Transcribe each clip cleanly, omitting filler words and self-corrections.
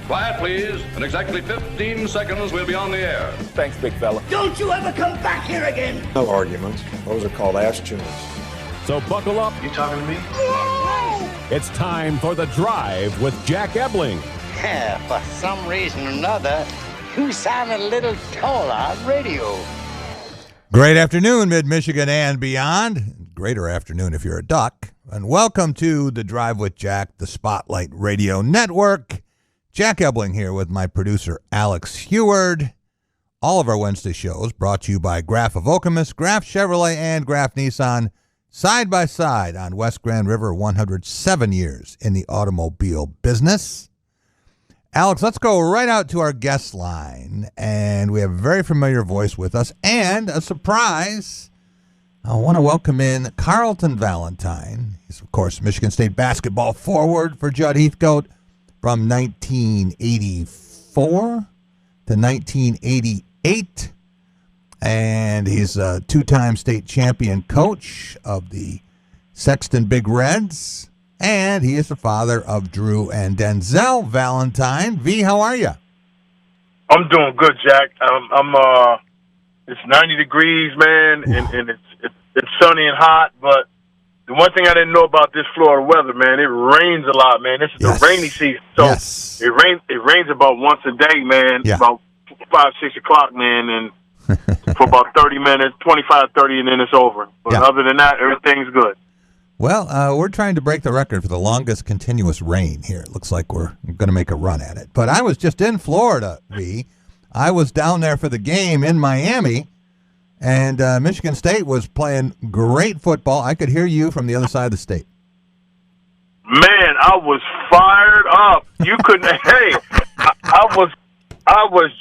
Quiet, please. In exactly 15 seconds, we'll be on the air. Thanks, big fella. Don't you ever come back here again. No arguments. Those are called ass tunes. So buckle up. You talking to me? Whoa! It's time for The Drive with Jack Ebling. Yeah, for some reason or another, you sound a little taller on radio. Great afternoon, Mid-Michigan and beyond. Greater afternoon if you're a duck. And welcome to The Drive with Jack, the Spotlight Radio Network. Jack Ebling here with my producer, Alex Heward. All of our Wednesday shows brought to you by Graf of Okemos, Graf Chevrolet, and Graf Nissan, side by side on West Grand River, 107 years in the automobile business. Alex, let's go right out to our guest line, and we have a very familiar voice with us, and a surprise. I want to welcome in Carlton Valentine. He's, of course, Michigan State basketball forward for Judd Heathcote from 1984 to 1988. And he's a two-time state champion coach of the Sexton Big Reds. And he is the father of Drew and Denzel Valentine. V, how are you? I'm doing good, Jack. It's 90 degrees, man, and it's sunny and hot, but the one thing I didn't know about this Florida weather, man, it rains a lot, man. This is the rainy season. So it rains about once a day, man, about 5, 6 o'clock, man, and for about 30 minutes, 25, 30, and then it's over. But other than that, everything's good. Well, we're trying to break the record for the longest continuous rain here. It looks like we're going to make a run at it. But I was just in Florida, V. I was down there for the game in Miami, and Michigan State was playing great football. I could hear you from the other side of the state. Man, I was fired up. You couldn't. Hey, I was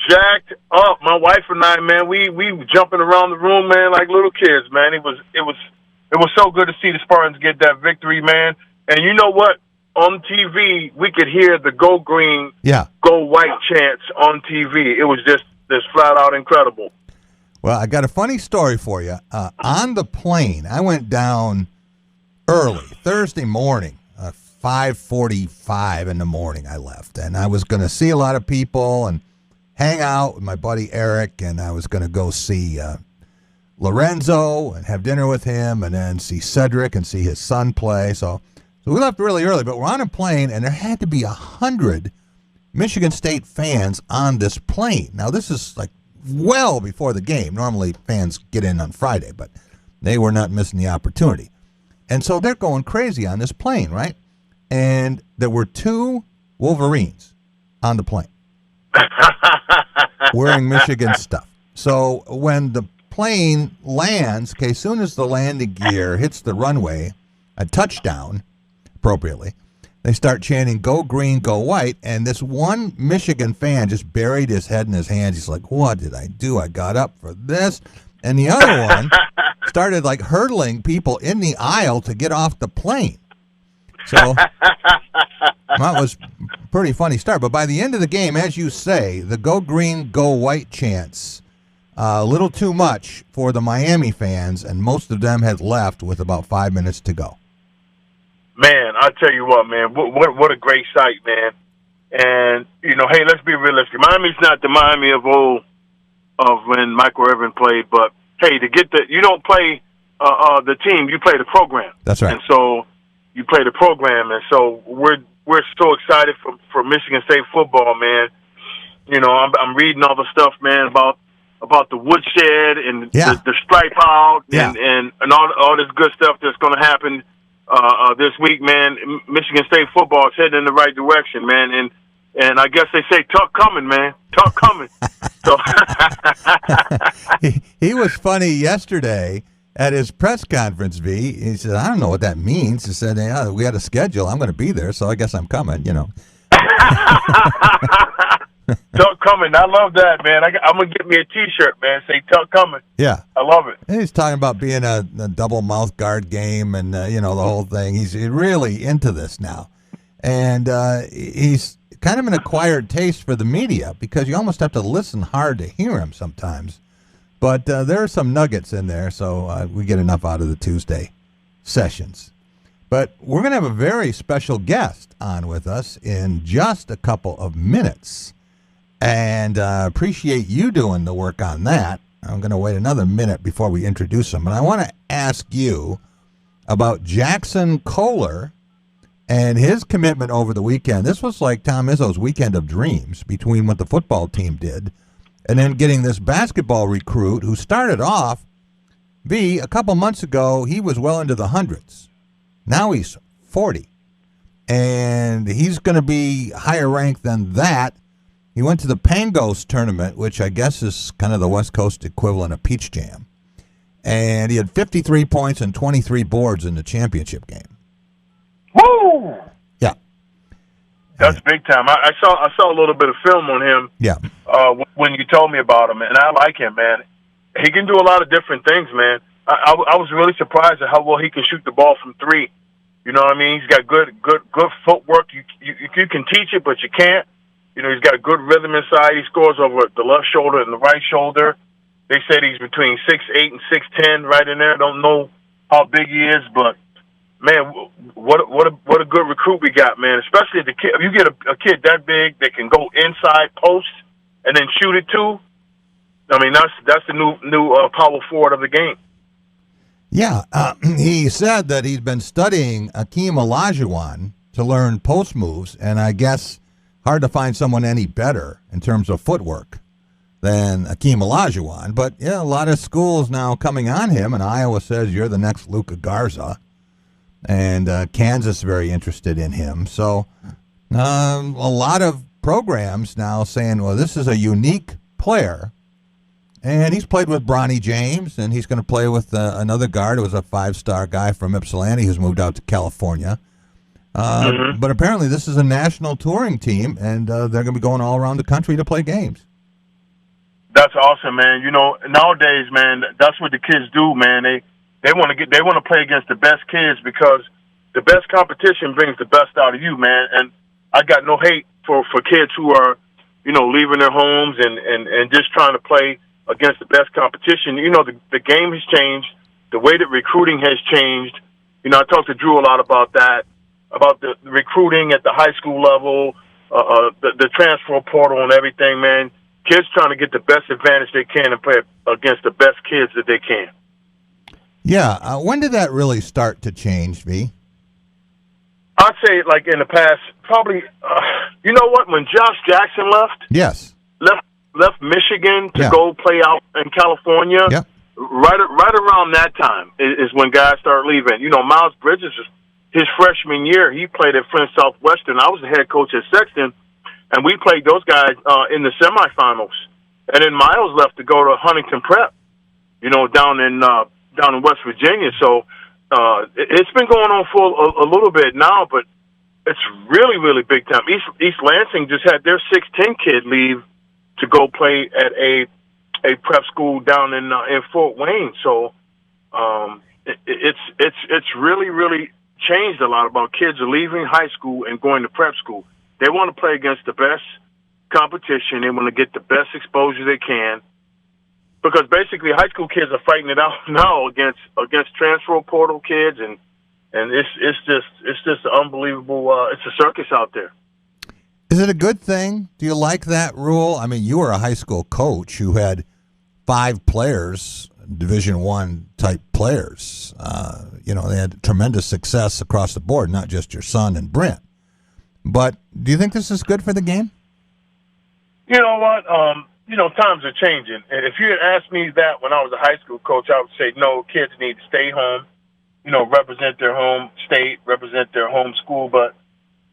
jacked up. My wife and I, man, we were jumping around the room, man, like little kids, man. It was so good to see the Spartans get that victory, man. And you know what? On TV, we could hear the "Go Green, Go White" chants on TV. It was just flat out incredible. Well, I got a funny story for you. On the plane, I went down early, Thursday morning, 5:45 in the morning I left. And I was going to see a lot of people and hang out with my buddy Eric, and I was going to go see Lorenzo and have dinner with him and then see Cedric and see his son play. So we left really early, but we're on a plane, and there had to be 100 Michigan State fans on this plane. Now, this is like well before the game. Normally, fans get in on Friday, but they were not missing the opportunity. And so they're going crazy on this plane, right? And there were 2 Wolverines on the plane wearing Michigan stuff. So when the plane lands, okay, as soon as the landing gear hits the runway, a touchdown, appropriately, they start chanting, "Go Green, Go White," and this one Michigan fan just buried his head in his hands. He's like, "What did I do? I got up for this." And the other one started like hurdling people in the aisle to get off the plane. So that was a pretty funny start. But by the end of the game, as you say, the "Go Green, Go White" chants, a little too much for the Miami fans, and most of them had left with about 5 minutes to go. Man, I tell you what, man, what a great sight, man. And, you know, hey, let's be realistic. Miami's not the Miami of when Michael Irvin played, but, hey, you don't play the team, you play the program. That's right. And so you play the program, and so we're so excited for Michigan State football, man. You know, I'm reading all the stuff, man, about the woodshed and the stripe out and all this good stuff that's going to happen this week, man. Michigan State football is heading in the right direction, man. And I guess they say Tuck coming, man. Tuck coming. So he was funny yesterday at his press conference, V. He said, "I don't know what that means." He said, "Yeah, we had a schedule. I'm going to be there, so I guess I'm coming, you know." Tuck coming. I love that, man. I'm going to get me a T-shirt, man. Say Tuck coming. Yeah. I love it. And he's talking about being a double mouth guard game and, the whole thing. He's really into this now. And he's kind of an acquired taste for the media because you almost have to listen hard to hear him sometimes. But there are some nuggets in there, so we get enough out of the Tuesday sessions. But we're going to have a very special guest on with us in just a couple of minutes. And appreciate you doing the work on that. I'm going to wait another minute before we introduce him. And I want to ask you about Jackson Kohler and his commitment over the weekend. This was like Tom Izzo's weekend of dreams between what the football team did and then getting this basketball recruit who started off, a couple months ago, he was well into the hundreds. Now he's 40. And he's going to be higher ranked than that. He went to the Pangos tournament, which I guess is kind of the West Coast equivalent of Peach Jam. And he had 53 points and 23 boards in the championship game. Woo! Yeah. That's big time. I saw a little bit of film on him. Yeah. When you told me about him, and I like him, man. He can do a lot of different things, man. I was really surprised at how well he can shoot the ball from three. You know what I mean? He's got good footwork. You can teach it, but you can't. You know, he's got good rhythm inside. He scores over the left shoulder and the right shoulder. They said he's between 6'8" and 6'10", right in there. Don't know how big he is, but man, what a good recruit we got, man. Especially the kid. If you get a kid that big that can go inside post and then shoot it too. I mean, that's the new power forward of the game. Yeah, he said that he's been studying Akeem Olajuwon to learn post moves, and I guess hard to find someone any better in terms of footwork than Akeem Olajuwon. But, yeah, a lot of schools now coming on him, and Iowa says you're the next Luka Garza, and Kansas very interested in him. So a lot of programs now saying, well, this is a unique player, and he's played with Bronny James, and he's going to play with another guard who was a five-star guy from Ypsilanti who's moved out to California. But apparently this is a national touring team, and they're going to be going all around the country to play games. That's awesome, man. You know, nowadays, man, that's what the kids do, man. They want to play against the best kids because the best competition brings the best out of you, man. And I got no hate for kids who are, you know, leaving their homes and just trying to play against the best competition. You know, the game has changed. The way that recruiting has changed. You know, I talked to Drew a lot about that. About the recruiting at the high school level, the transfer portal and everything, man. Kids trying to get the best advantage they can and play against the best kids that they can. Yeah. When did that really start to change, V? I'd say like in the past, probably, you know what, when Josh Jackson left? Yes. Left Michigan to go play out in California. Yep. Right around that time is when guys start leaving. You know, Miles Bridges is his freshman year, he played at Flint Southwestern. I was the head coach at Sexton, and we played those guys in the semifinals. And then Miles left to go to Huntington Prep, you know, down in West Virginia. So it's been going on for a little bit now, but it's really, really big time. East Lansing just had their 6'10" kid leave to go play at a prep school down in Fort Wayne. So it's really, really changed a lot about kids are leaving high school and going to prep school. They want to play against the best competition. They want to get the best exposure they can because basically high school kids are fighting it out now against transfer portal kids, and it's just unbelievable. It's a circus out there. Is it a good thing? Do you like that rule? I mean, you were a high school coach who had 5 players, Division I type players. You know, they had tremendous success across the board, not just your son and Brent. But do you think this is good for the game? You know what? You know, times are changing. And if you had asked me that when I was a high school coach, I would say, no, kids need to stay home, you know, represent their home state, represent their home school. But,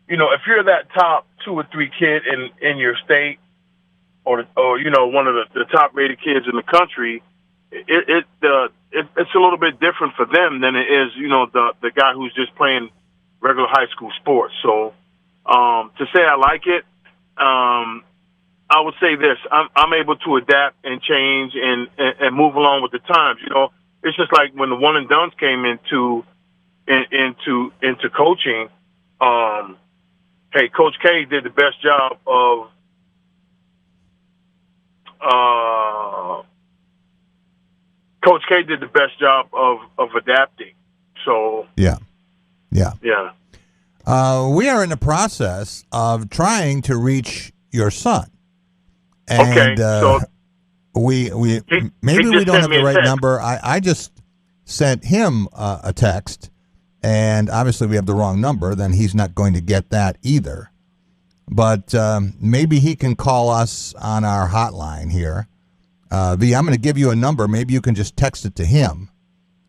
you know, if you're that top 2 or 3 kid in your state or you know, one of the top-rated kids in the country, it's a little bit different for them than it is, you know, the guy who's just playing regular high school sports. So to say I like it, I would say this: I'm able to adapt and change and move along with the times. You know, it's just like when the one and dones came into coaching. Hey, Coach K did the best job of. Coach K did the best job of adapting. So yeah, Yeah. Yeah. We are in the process of trying to reach your son. And, Okay, so we maybe he we just don't sent have me the a right text. number. I just sent him a text, and obviously we have the wrong number. Then he's not going to get that either. But maybe he can call us on our hotline here. V, I'm going to give you a number. Maybe you can just text it to him,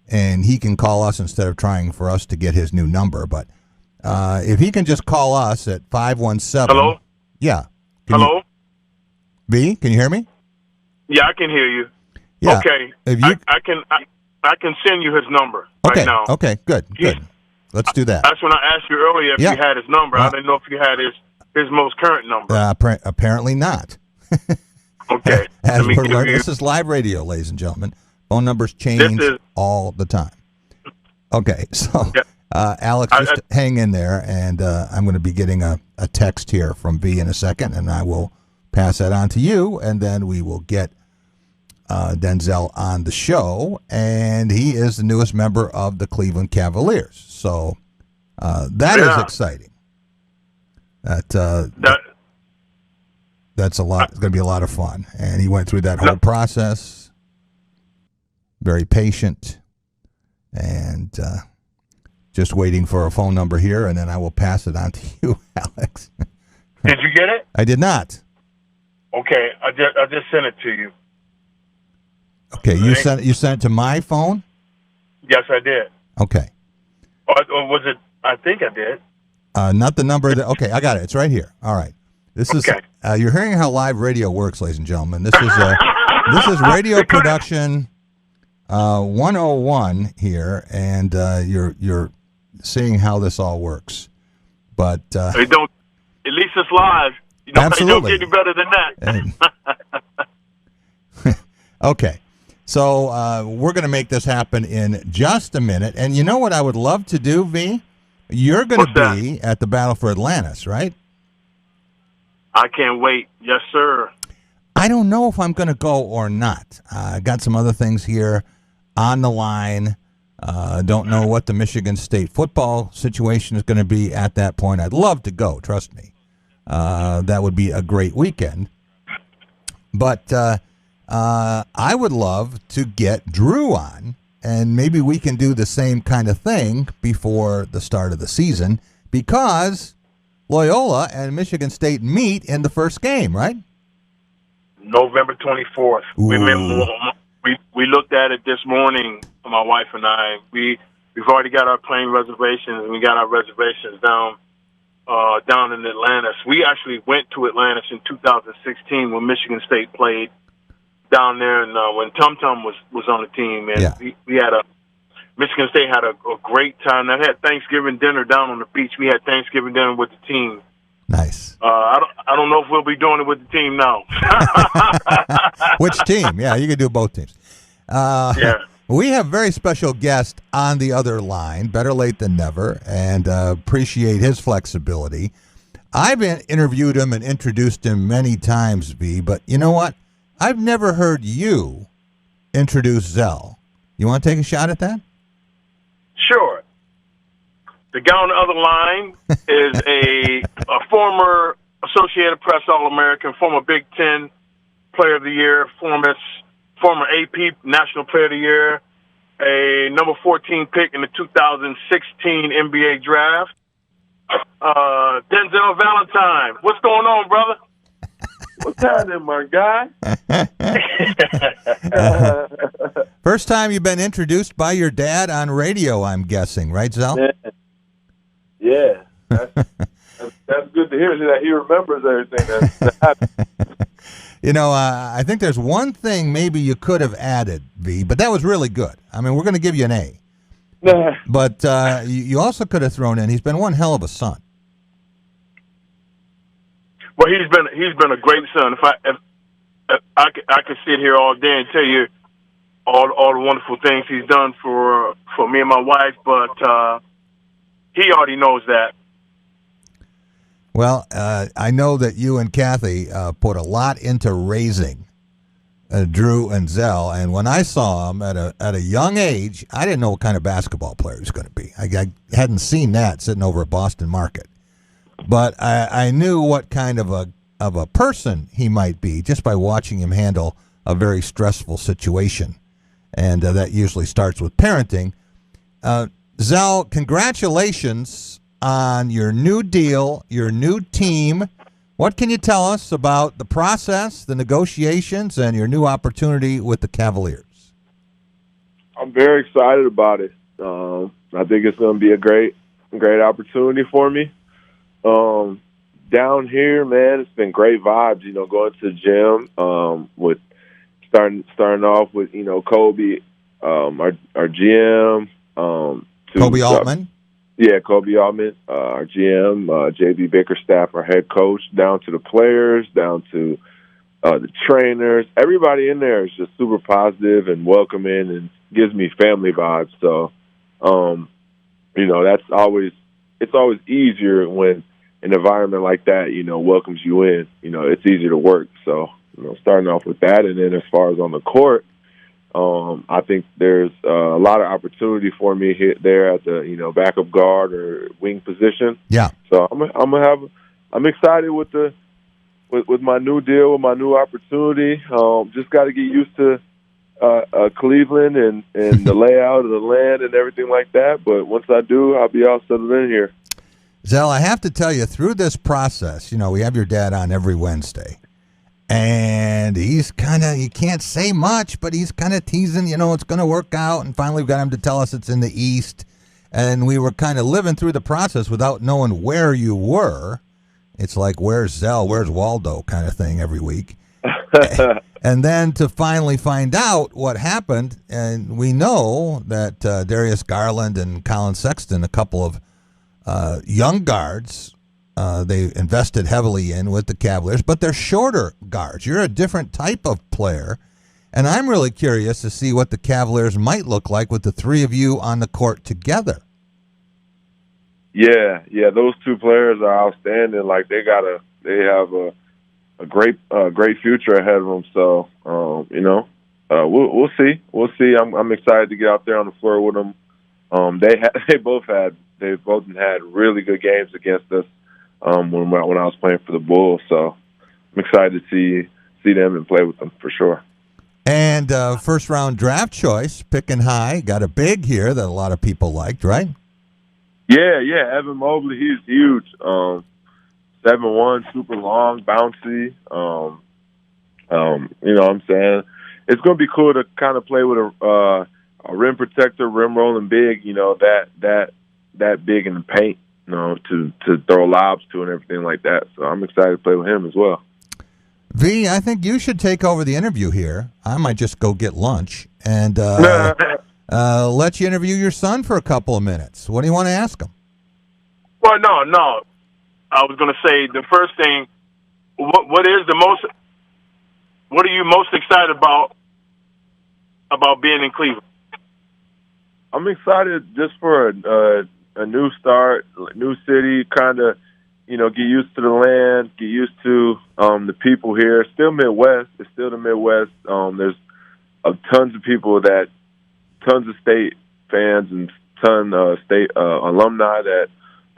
and he can call us instead of trying for us to get his new number. But if he can just call us at 517. Hello? Yeah. Hello? V, can you hear me? Yeah, I can hear you. Yeah. Okay. If you, I can send you his number okay. right now. Okay. Good. Good. Let's do that. That's when I asked you earlier if Yeah. you had his number. I didn't know if you had his most current number. Apparently not. Okay. As Let me we're give learning, you- this is live radio, ladies and gentlemen. Phone numbers change This is- all the time. Okay, so Yeah. Alex, just hang in there, and I'm going to be getting a text here from V in a second, and I will pass that on to you, and then we will get Denzel on the show, and he is the newest member of the Cleveland Cavaliers. So that is exciting. That's a lot. It's going to be a lot of fun. And he went through that whole process. Very patient. And just waiting for a phone number here, and then I will pass it on to you, Alex. Did you get it? I did not. Okay. I just sent it to you. Okay, you sent it to my phone? Yes, I did. Okay. Or was it? I think I did. Not the number that. Okay, I got it. It's right here. All right. This is. Okay. You're hearing how live radio works, ladies and gentlemen. This is radio production 101 here, and you're seeing how this all works. But It don't. At least it's live. You know, Absolutely. It don't get any better than that. okay. So we're going to make this happen in just a minute. And you know what I would love to do, V? You're going to be at the Battle for Atlantis, right? I can't wait. Yes, sir. I don't know if I'm going to go or not. I got some other things here on the line. Don't know what the Michigan State football situation is going to be at that point. I'd love to go, trust me. That would be a great weekend. But I would love to get Drew on, and maybe we can do the same kind of thing before the start of the season, because Loyola and Michigan State meet in the first game, right? November 24th. We looked at it this morning, my wife and I. We've already got our plane reservations, and we got our reservations down in Atlantis. We actually went to Atlantis in 2016 when Michigan State played down there, and when Tum Tum was on the team, and Yeah. we had Michigan State had a great time. They had Thanksgiving dinner down on the beach. We had Thanksgiving dinner with the team. Nice. I don't know if we'll be doing it with the team now. Which team? Yeah, you can do both teams. Yeah. We have very special guest on the other line, better late than never, and appreciate his flexibility. I've interviewed him and introduced him many times, V, but you know what? I've never heard you introduce Zell. You want to take a shot at that? Sure. The guy on the other line is a former Associated Press All-American, former Big Ten Player of the Year, former AP National Player of the Year, a number 14 pick in the 2016 NBA Draft. Denzel Valentine. What's going on, brother? What's happening, my guy? First time you've been introduced by your dad on radio, I'm guessing, right, Zell? Yeah. That's good to hear that he remembers everything that happened. You know, I think there's one thing maybe you could have added, V, but that was really good. I mean, we're going to give you an A. But you also could have thrown in, he's been one hell of a son. Well, he's been a great son. If I could sit here all day and tell you all the wonderful things he's done for me and my wife, but he already knows that. Well, I know that you and Kathy put a lot into raising Drew and Zell, and when I saw him at a young age, I didn't know what kind of basketball player he was going to be. I hadn't seen that sitting over at Boston Market, but I knew what kind of a person he might be just by watching him handle a very stressful situation, and that usually starts with parenting. Zell, congratulations on your new deal, your new team. What can you tell us about the process, the negotiations, and your new opportunity with the Cavaliers? I'm very excited about it. I think it's going to be a great opportunity for me. Down here, man, it's been great vibes. You know, going to the gym, with starting off with Kobe, our GM, Kobe Altman. Yeah, Kobe Altman, our GM, J.B. Bickerstaff, our head coach, down to the players, down to the trainers. Everybody in there is just super positive and welcoming and gives me family vibes. So, it's always easier when an environment like that, welcomes you in. It's easier to work. So, starting off with that, and then as far as on the court, I think there's a lot of opportunity for me there at the backup guard or wing position. Yeah. So I'm excited with my new deal, with my new opportunity. Just got to get used to Cleveland and the layout of the land and everything like that. But once I do, I'll be all settled in here. Zell, I have to tell you, through this process, we have your dad on every Wednesday. And he's you can't say much, but he's kind of teasing, it's going to work out. And finally, we got him to tell us it's in the East. And we were kind of living through the process without knowing where you were. It's like, where's Zell? Where's Waldo kind of thing every week. And then to finally find out what happened. And we know that Darius Garland and Colin Sexton, a couple of young guards, they invested heavily in with the Cavaliers, but they're shorter guards. You're a different type of player, and I'm really curious to see what the Cavaliers might look like with the three of you on the court together. Yeah, those two players are outstanding. Like they have a great future ahead of them. So we'll see. We'll see. I'm excited to get out there on the floor with them. They both had really good games against us. When I was playing for the Bulls, so I'm excited to see them and play with them for sure. And first round draft choice, picking high, got a big here that a lot of people liked, right? Yeah, Evan Mobley, he's huge. 7'1", super long, bouncy. You know what I'm saying? It's going to be cool to kind of play with a rim protector, rim rolling big. That big in the paint. To throw lobs to and everything like that. So I'm excited to play with him as well. V, I think you should take over the interview here. I might just go get lunch and let you interview your son for a couple of minutes. What do you want to ask him? Well, no. I was going to say the first thing. What are you most excited about being in Cleveland? I'm excited just for a new start, new city, kind of, get used to the land, get used to the people here. It's still Midwest. It's still the Midwest. There's tons of state fans and ton of state alumni that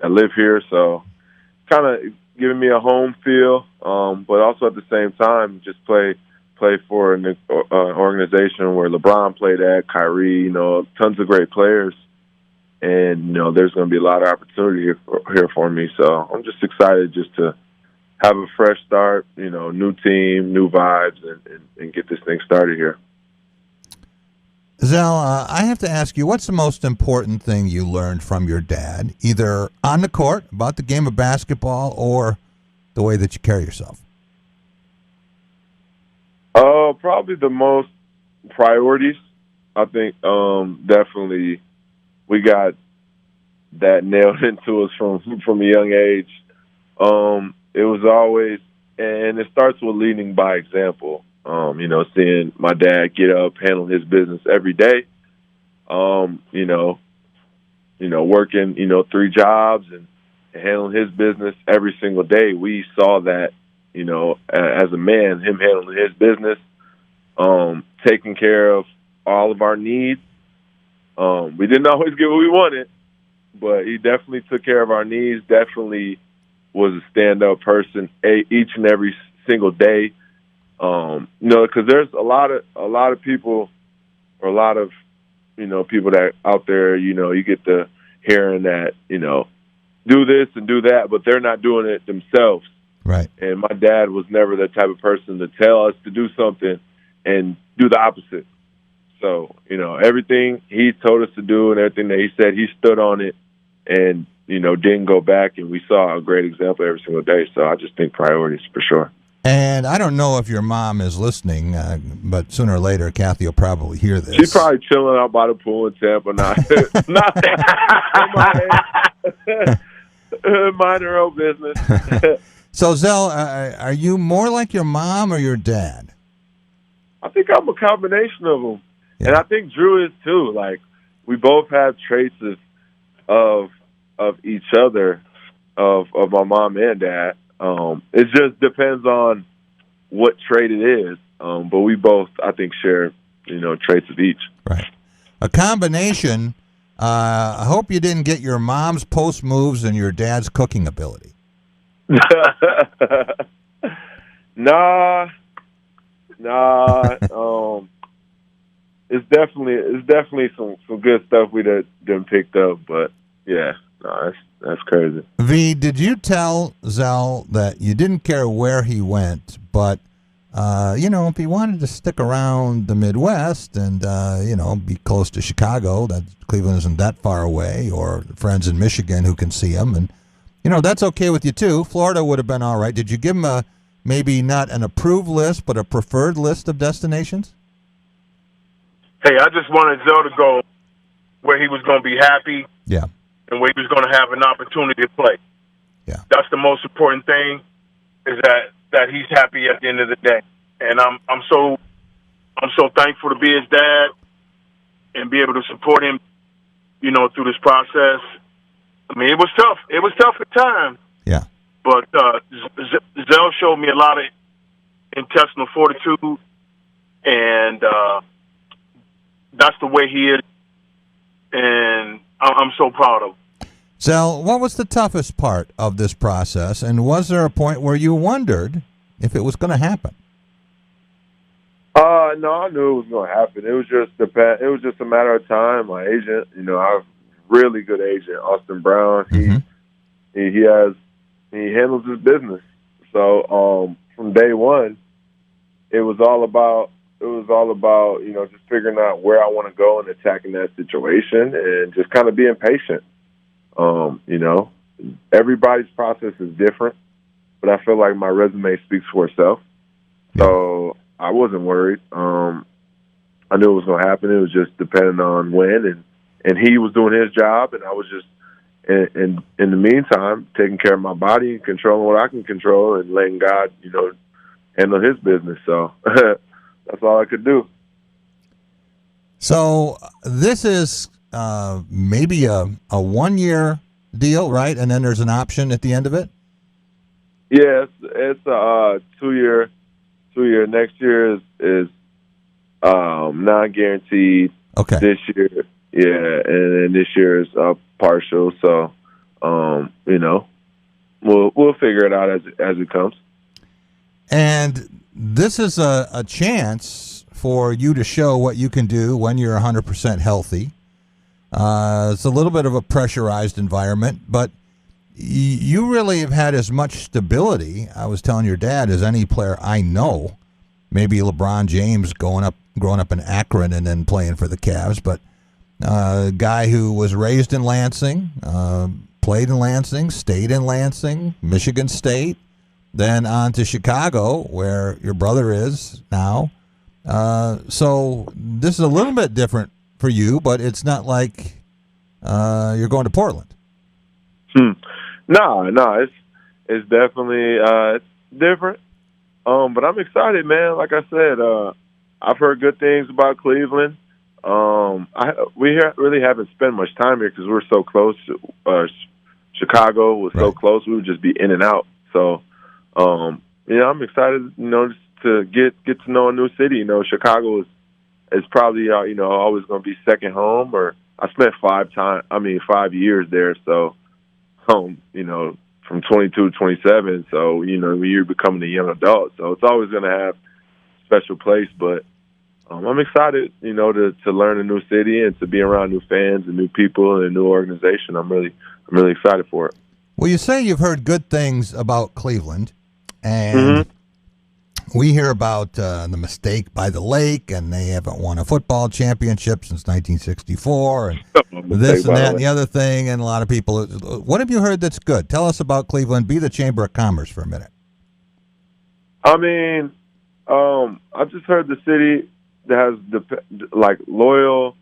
live here. So kind of giving me a home feel, but also at the same time, just play for an organization where LeBron played at, Kyrie, tons of great players. And, there's going to be a lot of opportunity here for me. So I'm just excited just to have a fresh start, new team, new vibes, and get this thing started here. Zell, I have to ask you, what's the most important thing you learned from your dad, either on the court, about the game of basketball, or the way that you carry yourself? Probably the most priorities. I think definitely we got that nailed into us from a young age. It was always, and it starts with leading by example. Seeing my dad get up, handle his business every day. Working, 3 jobs and handling his business every single day. We saw that, as a man, him handling his business, taking care of all of our needs. We didn't always get what we wanted, but he definitely took care of our needs, definitely was a stand-up person each and every single day. Because there's a lot of people, or a lot of, people that out there, you get to hearing that, do this and do that, but they're not doing it themselves. Right. And my dad was never the type of person to tell us to do something and do the opposite. So, everything he told us to do and everything that he said, he stood on it and, didn't go back. And we saw a great example every single day. So I just think priorities for sure. And I don't know if your mom is listening, but sooner or later, Kathy will probably hear this. She's probably chilling out by the pool in Tampa, not mind her own business. So, Zell, are you more like your mom or your dad? I think I'm a combination of them. Yeah. And I think Drew is too. Like, we both have traits of each other, of my mom and dad. It just depends on what trait it is. But we both, I think, share, traits of each. Right. A combination. I hope you didn't get your mom's post moves and your dad's cooking ability. Nah. It's definitely some good stuff we done picked up, but yeah, that's crazy. V, did you tell Zell that you didn't care where he went, but if he wanted to stick around the Midwest and be close to Chicago, that Cleveland isn't that far away, or friends in Michigan who can see him, and that's okay with you too. Florida would have been all right. Did you give him maybe not an approved list, but a preferred list of destinations? Hey, I just wanted Zell to go where he was going to be happy. Yeah. And where he was going to have an opportunity to play. Yeah. That's the most important thing, is that he's happy at the end of the day. And I'm so thankful to be his dad and be able to support him, through this process. I mean, it was tough. It was tough at times. Yeah. But Zell showed me a lot of intestinal fortitude, and that's the way he is. And I'm so proud of him. Zell, what was the toughest part of this process, and was there a point where you wondered if it was going to happen? No, I knew it was going to happen. It was just a matter of time. My agent, I have a really good agent, Austin Brown. Mm-hmm. He handles his business. So from day one, it was all about just figuring out where I want to go and attacking that situation, and just kind of being patient. Everybody's process is different, but I feel like my resume speaks for itself. So I wasn't worried. I knew it was going to happen. It was just depending on when, and he was doing his job, and I was just in the meantime taking care of my body and controlling what I can control, and letting God, handle his business. So that's all I could do. So this is maybe a 1-year deal, right? And then there's an option at the end of it? Yeah, it's a 2-year. Next year is non-guaranteed. Okay. This year, yeah, and then this year is partial. So, we'll figure it out as it comes. And this is a chance for you to show what you can do when you're 100% healthy. It's a little bit of a pressurized environment, but you really have had as much stability, I was telling your dad, as any player I know. Maybe LeBron James growing up in Akron and then playing for the Cavs, but a guy who was raised in Lansing, played in Lansing, stayed in Lansing, Michigan State, then on to Chicago, where your brother is now. So this is a little bit different for you, but it's not like you're going to Portland. No, it's definitely it's different. But I'm excited, man. Like I said, I've heard good things about Cleveland. We really haven't spent much time here because we're so close. Chicago was so close; we would just be in and out. So, I'm excited, to get to know a new city. You know, Chicago is probably always going to be second home. Or I spent 5 years there, so from 22 to 27. So when you're becoming a young adult, so it's always going to have a special place. But I'm excited, to learn a new city and to be around new fans and new people and a new organization. I'm really excited for it. Well, you say you've heard good things about Cleveland, and we hear about the mistake by the lake, and they haven't won a football championship since 1964, and this and that and the other thing, and a lot of people. What have you heard that's good? Tell us about Cleveland. Be the Chamber of Commerce for a minute. I mean, I just heard the city that has loyal,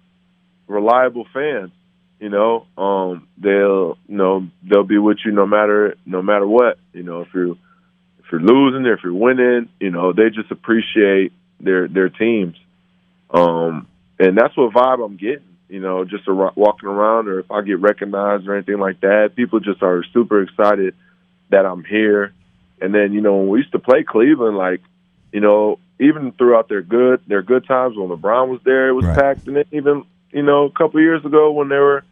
reliable fans. They'll be with you no matter what. If you're losing or if you're winning, they just appreciate their teams. And that's what vibe I'm getting, just walking around, or if I get recognized or anything like that. People just are super excited that I'm here. And then, when we used to play Cleveland, even throughout their good times when LeBron was there, it was packed. And then even, a couple of years ago when they were,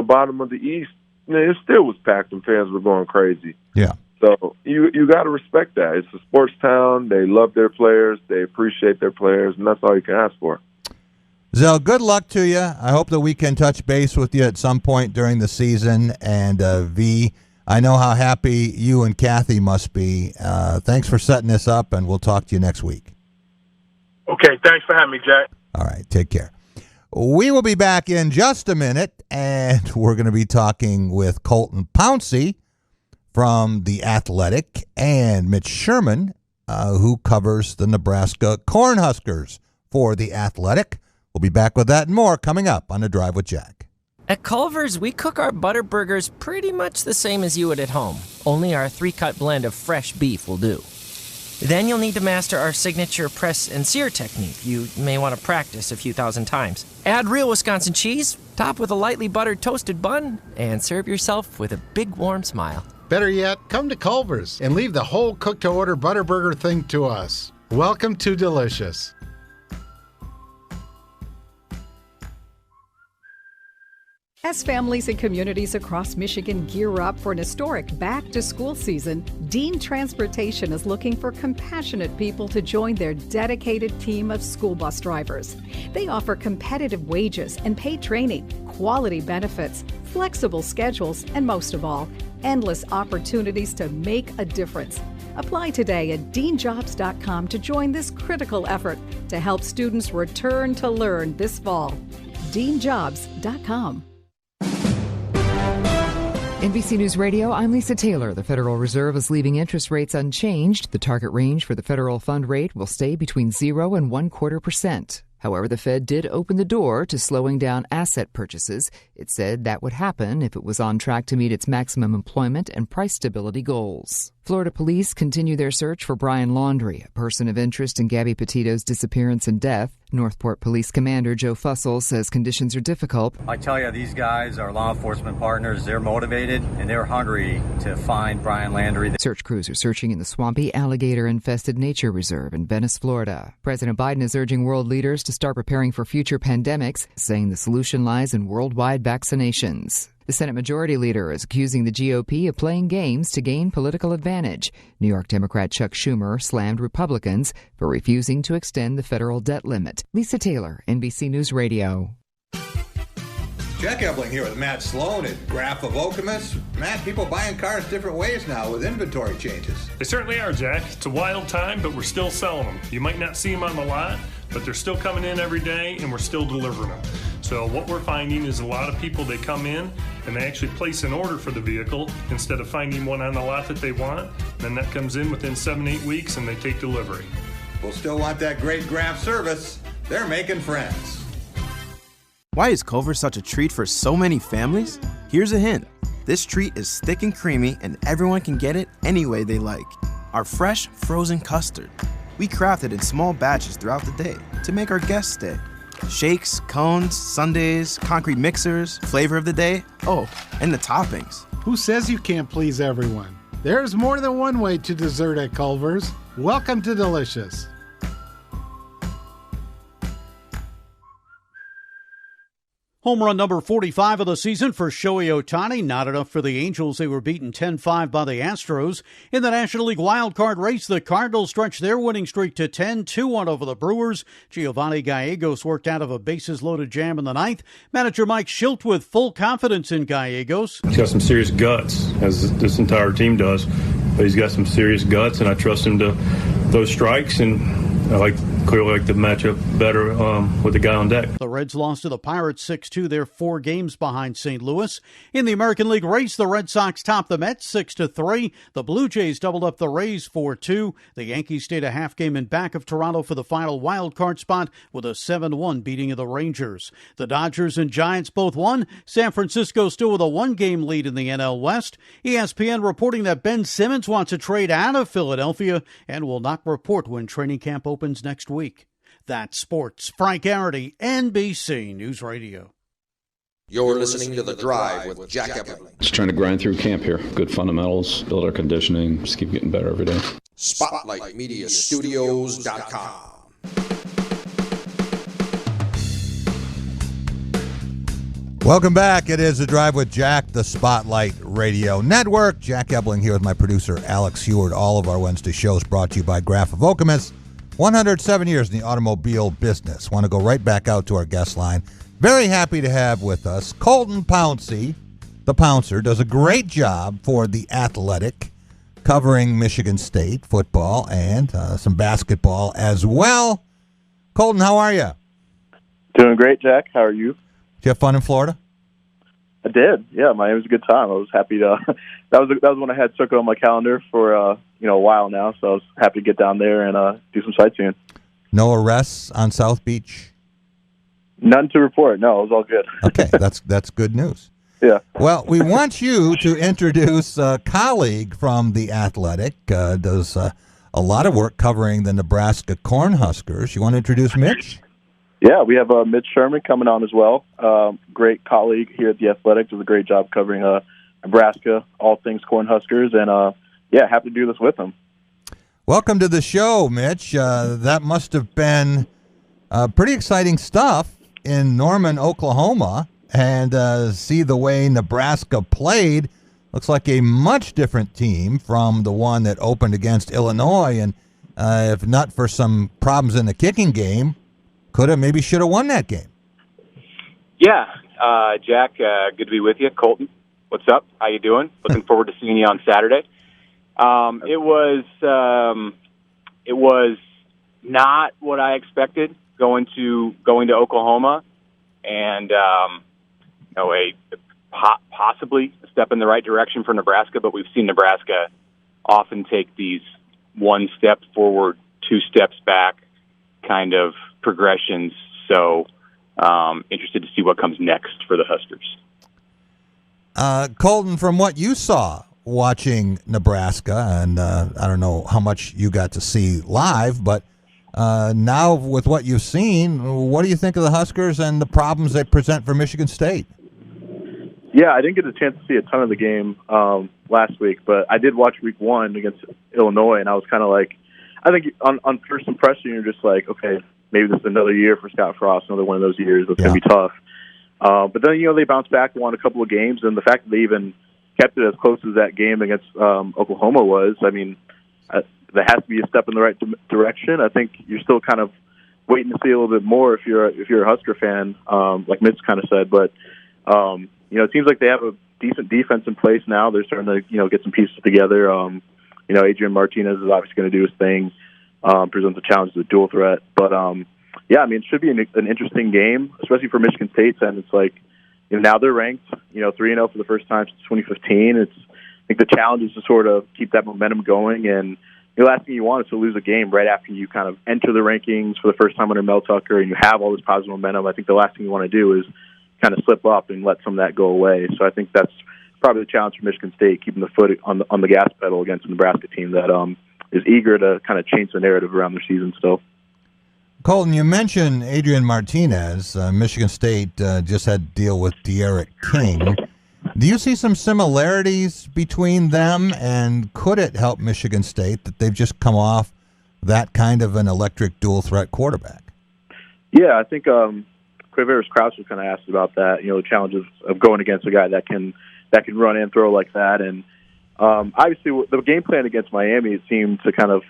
bottom of the East, it still was packed and fans were going crazy. Yeah. So you got to respect that. It's a sports town. They love their players. They appreciate their players, and that's all you can ask for. Zell, good luck to you. I hope that we can touch base with you at some point during the season. And V, I know how happy you and Kathy must be. Thanks for setting this up, and we'll talk to you next week. Okay, thanks for having me, Jack. All right, take care. We will be back in just a minute, and we're going to be talking with Colton Pouncey from The Athletic and Mitch Sherman, who covers the Nebraska Cornhuskers for The Athletic. We'll be back with that and more coming up on The Drive with Jack. At Culver's, we cook our butter burgers pretty much the same as you would at home. Only our 3-cut blend of fresh beef will do. Then you'll need to master our signature press and sear technique. You may want to practice a few thousand times. Add real Wisconsin cheese, top with a lightly buttered toasted bun, and serve yourself with a big warm smile. Better yet, come to Culver's and leave the whole cook-to-order butter burger thing to us. Welcome to Delicious. As families and communities across Michigan gear up for an historic back-to-school season, Dean Transportation is looking for compassionate people to join their dedicated team of school bus drivers. They offer competitive wages and paid training, quality benefits, flexible schedules, and most of all, endless opportunities to make a difference. Apply today at deanjobs.com to join this critical effort to help students return to learn this fall. deanjobs.com. NBC News Radio, I'm Lisa Taylor. The Federal Reserve is leaving interest rates unchanged. The target range for the federal fund rate will stay between 0 and 0.25%. However, the Fed did open the door to slowing down asset purchases. It said that would happen if it was on track to meet its maximum employment and price stability goals. Florida police continue their search for Brian Laundrie, a person of interest in Gabby Petito's disappearance and death. Northport Police Commander Joe Fussell says conditions are difficult. I tell you, these guys are law enforcement partners. They're motivated and they're hungry to find Brian Laundrie. Search crews are searching in the swampy, alligator-infested nature reserve in Venice, Florida. President Biden is urging world leaders to start preparing for future pandemics, saying the solution lies in worldwide vaccinations. The Senate Majority Leader is accusing the GOP of playing games to gain political advantage. New York Democrat Chuck Schumer slammed Republicans for refusing to extend the federal debt limit. Lisa Taylor, NBC News Radio. Jack Ebling here with Matt Sloan at Graph of Okemos. Matt, people buying cars different ways now with inventory changes. They certainly are, Jack. It's a wild time, but we're still selling them. You might not see them on the lot, but they're still coming in every day, and we're still delivering them. So what we're finding is a lot of people, they come in and they actually place an order for the vehicle instead of finding one on the lot that they want. Then that comes in within 7-8 weeks and they take delivery. We'll still want that great Graph service. They're making friends. Why is Culver such a treat for so many families? Here's a hint. This treat is thick and creamy and everyone can get it any way they like. Our fresh, frozen custard. We craft it in small batches throughout the day to make our guests stay. Shakes, cones, sundaes, concrete mixers, flavor of the day, oh, and the toppings. Who says you can't please everyone? There's more than one way to dessert at Culver's. Welcome to Delicious. Home run number 45 of the season for Shohei Ohtani. Not enough for the Angels. They were beaten 10-5 by the Astros. In the National League wildcard race, the Cardinals stretched their winning streak to 10, 2-1 over the Brewers. Giovanni Gallegos worked out of a bases-loaded jam in the ninth. Manager Mike Schilt with full confidence in Gallegos. He's got some serious guts, as this entire team does. But he's got some serious guts, and I trust him to throw strikes, and I clearly like the matchup better with the guy on deck. The Reds lost to the Pirates 6-2. They're 4 games behind St. Louis. In the American League race, the Red Sox topped the Mets 6-3. The Blue Jays doubled up the Rays 4-2. The Yankees stayed a half game in back of Toronto for the final wild card spot with a 7-1 beating of the Rangers. The Dodgers and Giants both won. San Francisco still with a 1-game lead in the NL West. ESPN reporting that Ben Simmons wants a trade out of Philadelphia and will not report when training camp opens next week. That's sports. Frank Garrity, NBC News Radio. You're listening to The Drive with Jack Epperling. Just trying to grind through camp here. Good fundamentals, build our conditioning, just keep getting better every day. SpotlightMediaStudios.com. Welcome back. It is The Drive with Jack, the Spotlight Radio Network. Jack Epperling here with my producer, Alex Heward. All of our Wednesday shows brought to you by Graf of Okemos. 107 years in the automobile business. Want to go right back out to our guest line. Very happy to have with us Colton Pouncey. The Pouncer does a great job for The Athletic, covering Michigan State football and some basketball as well. Colton, how are you? Doing great, Jack. How are you? Did you have fun in Florida? I did. Yeah, it was a good time. I was happy to. That was when I had circled on my calendar for a while now. So I was happy to get down there and do some sightseeing. No arrests on South Beach? None to report. No, it was all good. Okay, that's good news. Yeah. Well, we want you to introduce a colleague from The Athletic. Does a lot of work covering the Nebraska Cornhuskers. You want to introduce Mitch? Yeah, we have Mitch Sherman coming on as well. Great colleague here at The Athletic. Does a great job covering Nebraska, all things Cornhuskers, and happy to do this with him. Welcome to the show, Mitch. That must have been pretty exciting stuff in Norman, Oklahoma, and see the way Nebraska played. Looks like a much different team from the one that opened against Illinois, and if not for some problems in the kicking game, should have won that game. Yeah, Jack, good to be with you. Colton, what's up? How you doing? Looking forward to seeing you on Saturday. It was not what I expected going to Oklahoma, and possibly a step in the right direction for Nebraska. But we've seen Nebraska often take these 1 step forward, 2 steps back kind of progressions. So interested to see what comes next for the Huskers. Colton, from what you saw watching Nebraska, and I don't know how much you got to see live, but now with what you've seen, what do you think of the Huskers and the problems they present for Michigan State? Yeah, I didn't get a chance to see a ton of the game last week, but I did watch week 1 against Illinois, and I was kind of like, I think on first impression, you're just like, okay, maybe this is another year for Scott Frost, another one of those years that's going to be tough. But then, they bounced back and won a couple of games, and the fact that they even kept it as close as that game against Oklahoma was, that has to be a step in the right direction. I think you're still kind of waiting to see a little bit more if you're a Husker fan, like Mitch kind of said. But it seems like they have a decent defense in place now. They're starting to get some pieces together. Adrian Martinez is obviously going to do his thing, presents a challenge to the dual threat. But it should be an interesting game, especially for Michigan State. And it's like now they're ranked 3-0 for the first time since 2015. I think the challenge is to sort of keep that momentum going, and the last thing you want is to lose a game right after you kind of enter the rankings for the first time under Mel Tucker and you have all this positive momentum. I think the last thing you want to do is kind of slip up and let some of that go away. So I think that's probably the challenge for Michigan State, keeping the foot on the gas pedal against a Nebraska team that is eager to kind of change the narrative around their season still. Colton, you mentioned Adrian Martinez. Michigan State just had to deal with De'Aaron King. Do you see some similarities between them, and could it help Michigan State that they've just come off that kind of an electric dual threat quarterback. Yeah, I think Quavaris Krause was kind of asked about that. The challenges of going against a guy that can run and throw like that, and obviously the game plan against Miami, it seemed to kind of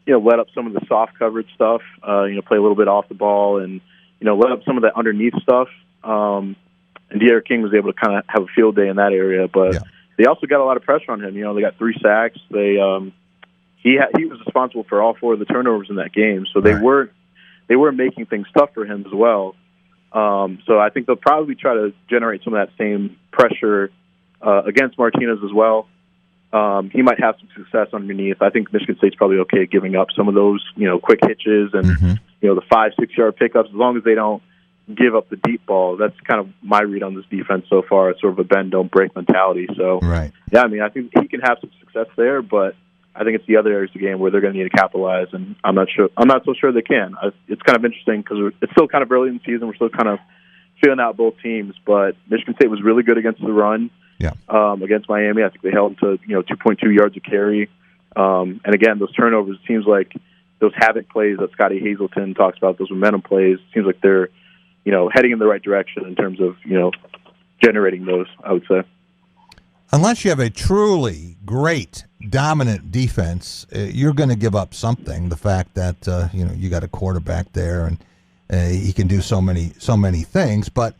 let up some of the soft coverage stuff. Play a little bit off the ball, and let up some of the underneath stuff. And D'Eriq King was able to kind of have a field day in that area, but they also got a lot of pressure on him. They got 3 sacks. He was responsible for all 4 of the turnovers in that game, so they were making things tough for him as well. So I think they'll probably try to generate some of that same pressure against Martinez as well. He might have some success underneath. I think Michigan State's probably okay giving up some of those, quick hitches and the 5-6 yard pickups, as long as they don't give up the deep ball. That's kind of my read on this defense so far. It's sort of a bend don't break mentality. So yeah, I mean, I think he can have some success there, but I think it's the other areas of the game where they're going to need to capitalize, and I'm not so sure they can. It's kind of interesting because it's still kind of early in the season. We're still kind of feeling out both teams, but Michigan State was really good against the run. Against Miami, I think they held them to 2.2 yards a carry. And again, those turnovers, it seems like those havoc plays that Scotty Hazelton talks about, those momentum plays, it seems like they're heading in the right direction in terms of generating those, I would say. Unless you have a truly great, dominant defense, you're going to give up something. The fact that you got a quarterback there and he can do so many things, but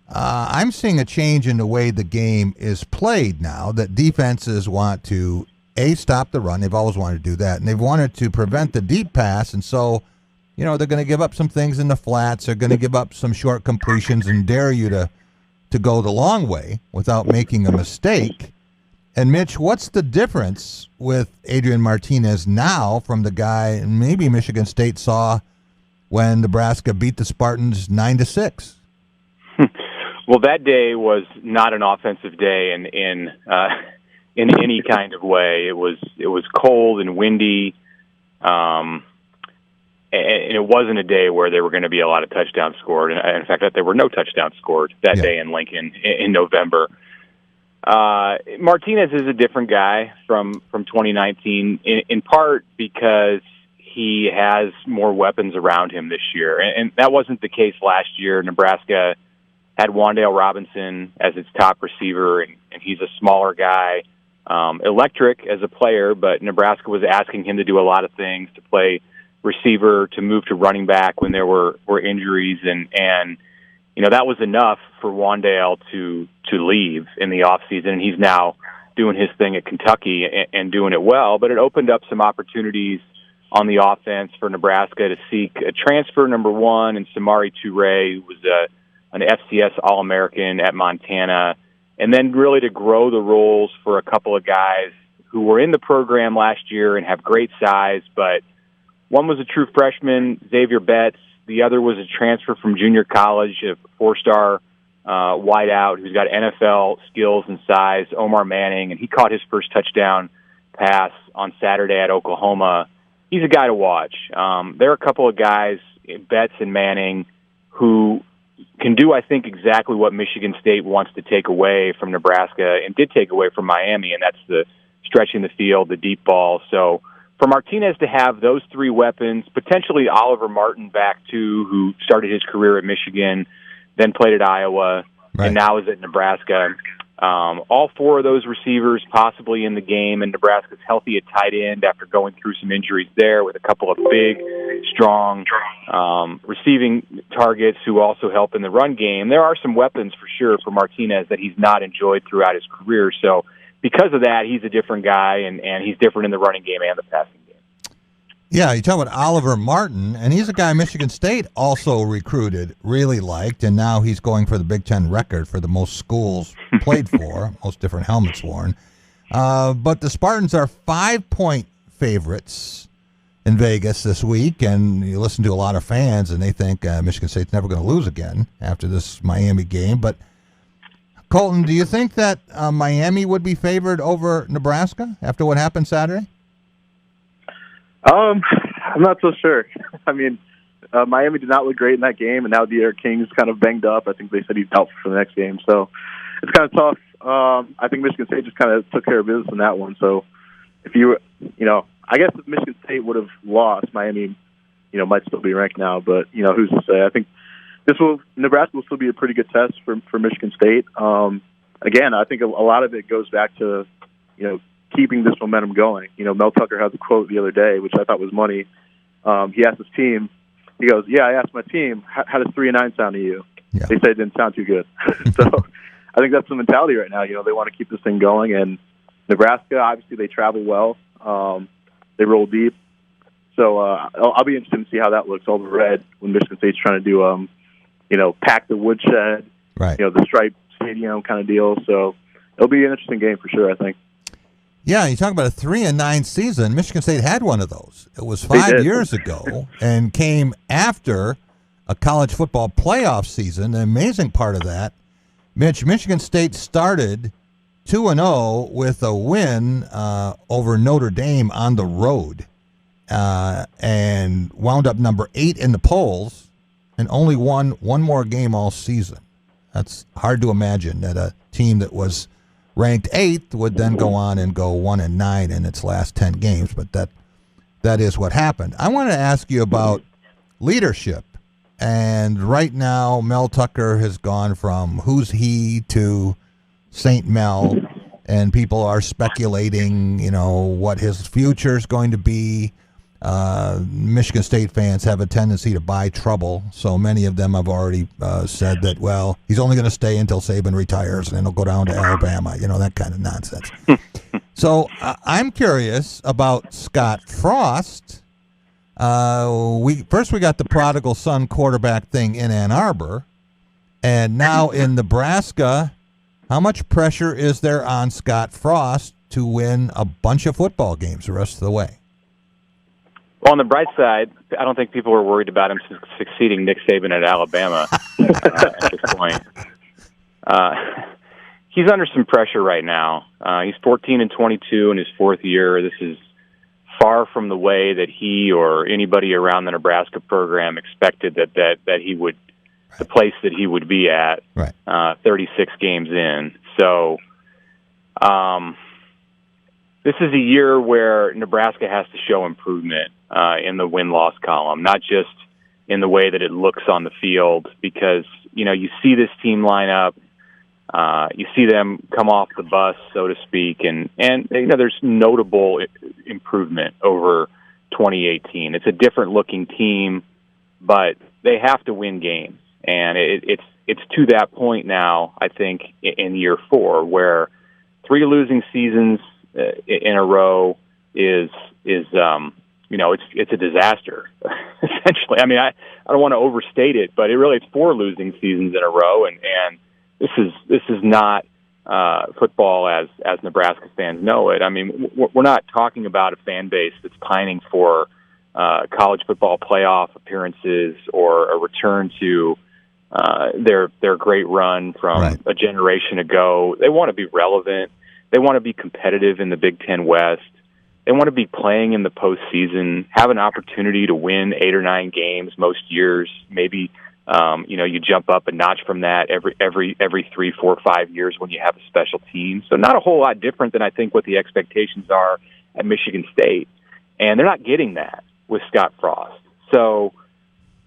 I'm seeing a change in the way the game is played now. That defenses want to stop the run. They've always wanted to do that, and they've wanted to prevent the deep pass, and so they're going to give up some things in the flats. They're going to give up some short completions and dare you to go the long way without making a mistake. And Mitch, what's the difference with Adrian Martinez now from the guy maybe Michigan State saw when Nebraska beat the Spartans 9-6? Well, that day was not an offensive day in any kind of way. It was cold and windy, and it wasn't a day where there were going to be a lot of touchdowns scored. And in fact, there were no touchdowns scored that day in Lincoln in November. Martinez is a different guy from 2019, in part because he has more weapons around him this year, and that wasn't the case last year. Nebraska had Wan'Dale Robinson as its top receiver, and he's a smaller guy, electric as a player, but Nebraska was asking him to do a lot of things, to play receiver, to move to running back when there were injuries, and that was enough for Wan'Dale to leave in the offseason, and he's now doing his thing at Kentucky and doing it well, but it opened up some opportunities on the offense for Nebraska to seek a transfer, number one, and Samari Toure, who was an FCS All-American at Montana, and then really to grow the roles for a couple of guys who were in the program last year and have great size, but one was a true freshman, Xavier Betts. The other was a transfer from junior college, a 4-star wideout who's got NFL skills and size, Omar Manning, and he caught his first touchdown pass on Saturday at Oklahoma. He's a guy to watch. There are a couple of guys, Betts and Manning, who can do, I think, exactly what Michigan State wants to take away from Nebraska and did take away from Miami, and that's the stretching the field, the deep ball. So for Martinez to have those 3 weapons, potentially Oliver Martin back too, who started his career at Michigan, then played at Iowa, and now is at Nebraska. All 4 of those receivers possibly in the game, and Nebraska's healthy at tight end after going through some injuries there with a couple of big, strong receiving targets who also help in the run game. There are some weapons for sure for Martinez that he's not enjoyed throughout his career. So because of that, he's a different guy, and he's different in the running game and the passing game. Yeah, you talk about Oliver Martin, and he's a guy Michigan State also recruited, really liked, and now he's going for the Big Ten record for the most schools played for, most different helmets worn. But the Spartans are 5-point favorites in Vegas this week, and you listen to a lot of fans, and they think Michigan State's never going to lose again after this Miami game. But, Colton, do you think that Miami would be favored over Nebraska after what happened Saturday? I'm not so sure. I mean, Miami did not look great in that game, and now D'Eriq King's kind of banged up. I think they said he's out for the next game, so it's kind of tough. I think Michigan State just kind of took care of business in that one. So if I guess if Michigan State would have lost, Miami, might still be ranked now. But who's to say? I think Nebraska will still be a pretty good test for Michigan State. Again, I think a lot of it goes back to keeping this momentum going. Mel Tucker had the quote the other day, which I thought was money. He asked his team. He goes, "Yeah, I asked my team, how does 3-9 sound to you?" Yeah. They said it didn't sound too good. So I think that's the mentality right now. They want to keep this thing going. And Nebraska, obviously, they travel well. They roll deep. So I'll be interested to see how that looks all the red when Michigan State's trying to do, pack the woodshed, right? The striped stadium kind of deal. So it'll be an interesting game for sure, I think. Yeah, you talk about a 3-9 season. Michigan State had one of those. It was 5 years ago and came after a college football playoff season. The amazing part of that, Michigan State started 2-0 with a win over Notre Dame on the road and wound up number 8 in the polls and only won one more game all season. That's hard to imagine that a team that was ranked 8th would then go on and go 1-9 in its last 10 games, but that is what happened. I want to ask you about leadership. And right now, Mel Tucker has gone from who's he to St. Mel, and people are speculating, what his future is going to be. Michigan State fans have a tendency to buy trouble, so many of them have already said that, well, he's only going to stay until Saban retires, and then he'll go down to Alabama, that kind of nonsense. So I'm curious about Scott Frost. We got the prodigal son quarterback thing in Ann Arbor, and now in Nebraska. How much pressure is there on Scott Frost to win a bunch of football games the rest of the way? Well, on the bright side, I don't think people were worried about him succeeding Nick Saban at Alabama at this point. He's under some pressure right now. He's 14-22 in his fourth year. This is far from the way that he or anybody around the Nebraska program expected that he would, the place that he would be at, 36 games in. So this is a year where Nebraska has to show improvement in the win-loss column, not just in the way that it looks on the field, because, you see this team line up, you see them come off the bus, so to speak, and there's notable improvement over 2018. It's a different-looking team, but they have to win games. And it's to that point now, I think, in year 4, where 3 losing seasons in a row is it's a disaster, essentially. I mean, I don't want to overstate it, but it's 4 losing seasons in a row, and this is not football as Nebraska fans know it. I mean, we're not talking about a fan base that's pining for college football playoff appearances or a return to their great run from a generation ago. They want to be relevant. They want to be competitive in the Big Ten West. They want to be playing in the postseason, have an opportunity to win 8 or 9 games most years. Maybe you jump up a notch from that every 3, 4, 5 years when you have a special team. So not a whole lot different than I think what the expectations are at Michigan State, and they're not getting that with Scott Frost. So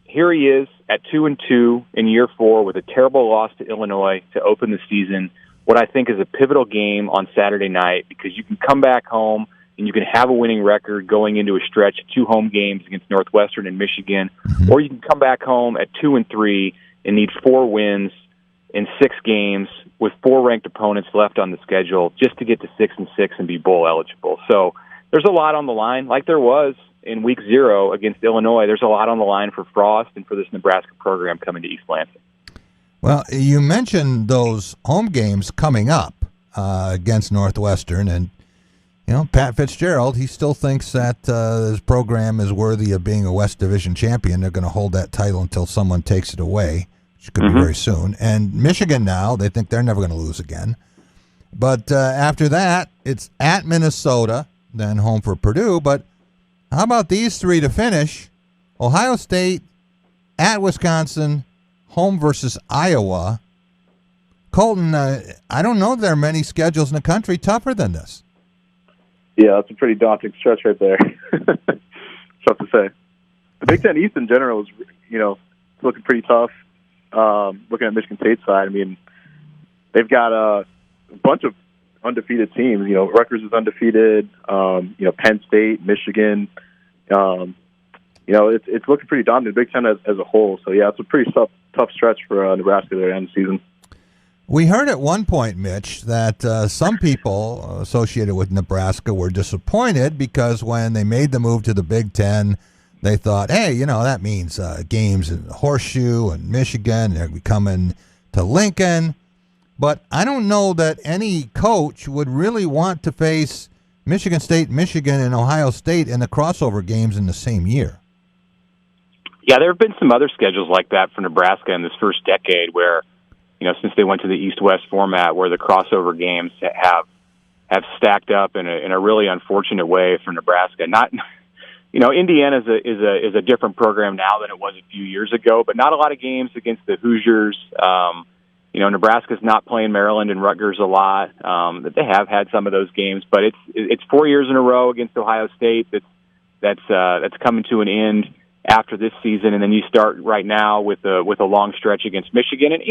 here he is at 2-2 in year 4 with a terrible loss to Illinois to open the season. What I think is a pivotal game on Saturday night, because you can come back home and you can have a winning record going into a stretch of 2 home games against Northwestern and Michigan, or you can come back home at 2-3 and need 4 wins in 6 games with 4 ranked opponents left on the schedule just to get to 6-6 and be bowl eligible. So there's a lot on the line, like there was in week 0 against Illinois. There's a lot on the line for Frost and for this Nebraska program coming to East Lansing. Well, you mentioned those home games coming up against Northwestern, and Pat Fitzgerald, he still thinks that his program is worthy of being a West Division champion. They're going to hold that title until someone takes it away, which could be very soon. And Michigan now, they think they're never going to lose again. But after that, it's at Minnesota, then home for Purdue. But how about these 3 to finish? Ohio State, at Wisconsin, home versus Iowa. Colton, I don't know if there are many schedules in the country tougher than this. Yeah, that's a pretty daunting stretch right there. Tough to say. The Big Ten East in general is, it's looking pretty tough. Looking at Michigan State's side, I mean, they've got a bunch of undefeated teams. Rutgers is undefeated. Penn State, Michigan. It's looking pretty daunting, the Big Ten as a whole. So, yeah, it's a pretty tough stretch for Nebraska there at the end of the season. We heard at one point, Mitch, that some people associated with Nebraska were disappointed because when they made the move to the Big Ten, they thought, hey, that means games in the Horseshoe and Michigan, they're coming to Lincoln. But I don't know that any coach would really want to face Michigan State, Michigan, and Ohio State in the crossover games in the same year. Yeah, there have been some other schedules like that for Nebraska in this first decade where, since they went to the East-West format, where the crossover games have stacked up in a really unfortunate way for Nebraska. Not, Indiana is a different program now than it was a few years ago, but not a lot of games against the Hoosiers. Nebraska's not playing Maryland and Rutgers a lot. They have had some of those games, but it's 4 years in a row against Ohio State that's coming to an end after this season, and then you start right now with a long stretch against Michigan. And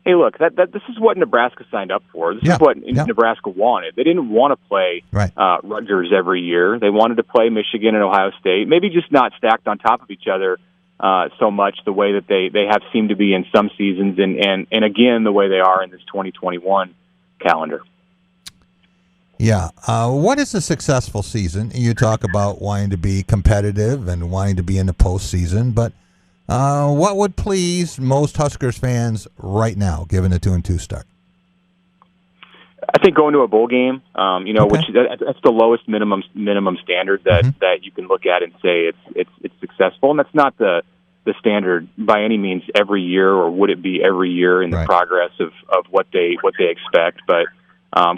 hey, look, this is what Nebraska signed up for. This is what Nebraska wanted. They didn't want to play Rutgers every year. They wanted to play Michigan and Ohio State, maybe just not stacked on top of each other so much the way that they have seemed to be in some seasons, and again, the way they are in this 2021 calendar. Yeah. What is a successful season? You talk about wanting to be competitive and wanting to be in the postseason, but what would please most Huskers fans right now, given the 2-2 start? I think going to a bowl game, which that's the lowest minimum standard that you can look at and say it's successful, and that's not the standard by any means every year, or would it be every year in the progress of what they expect. But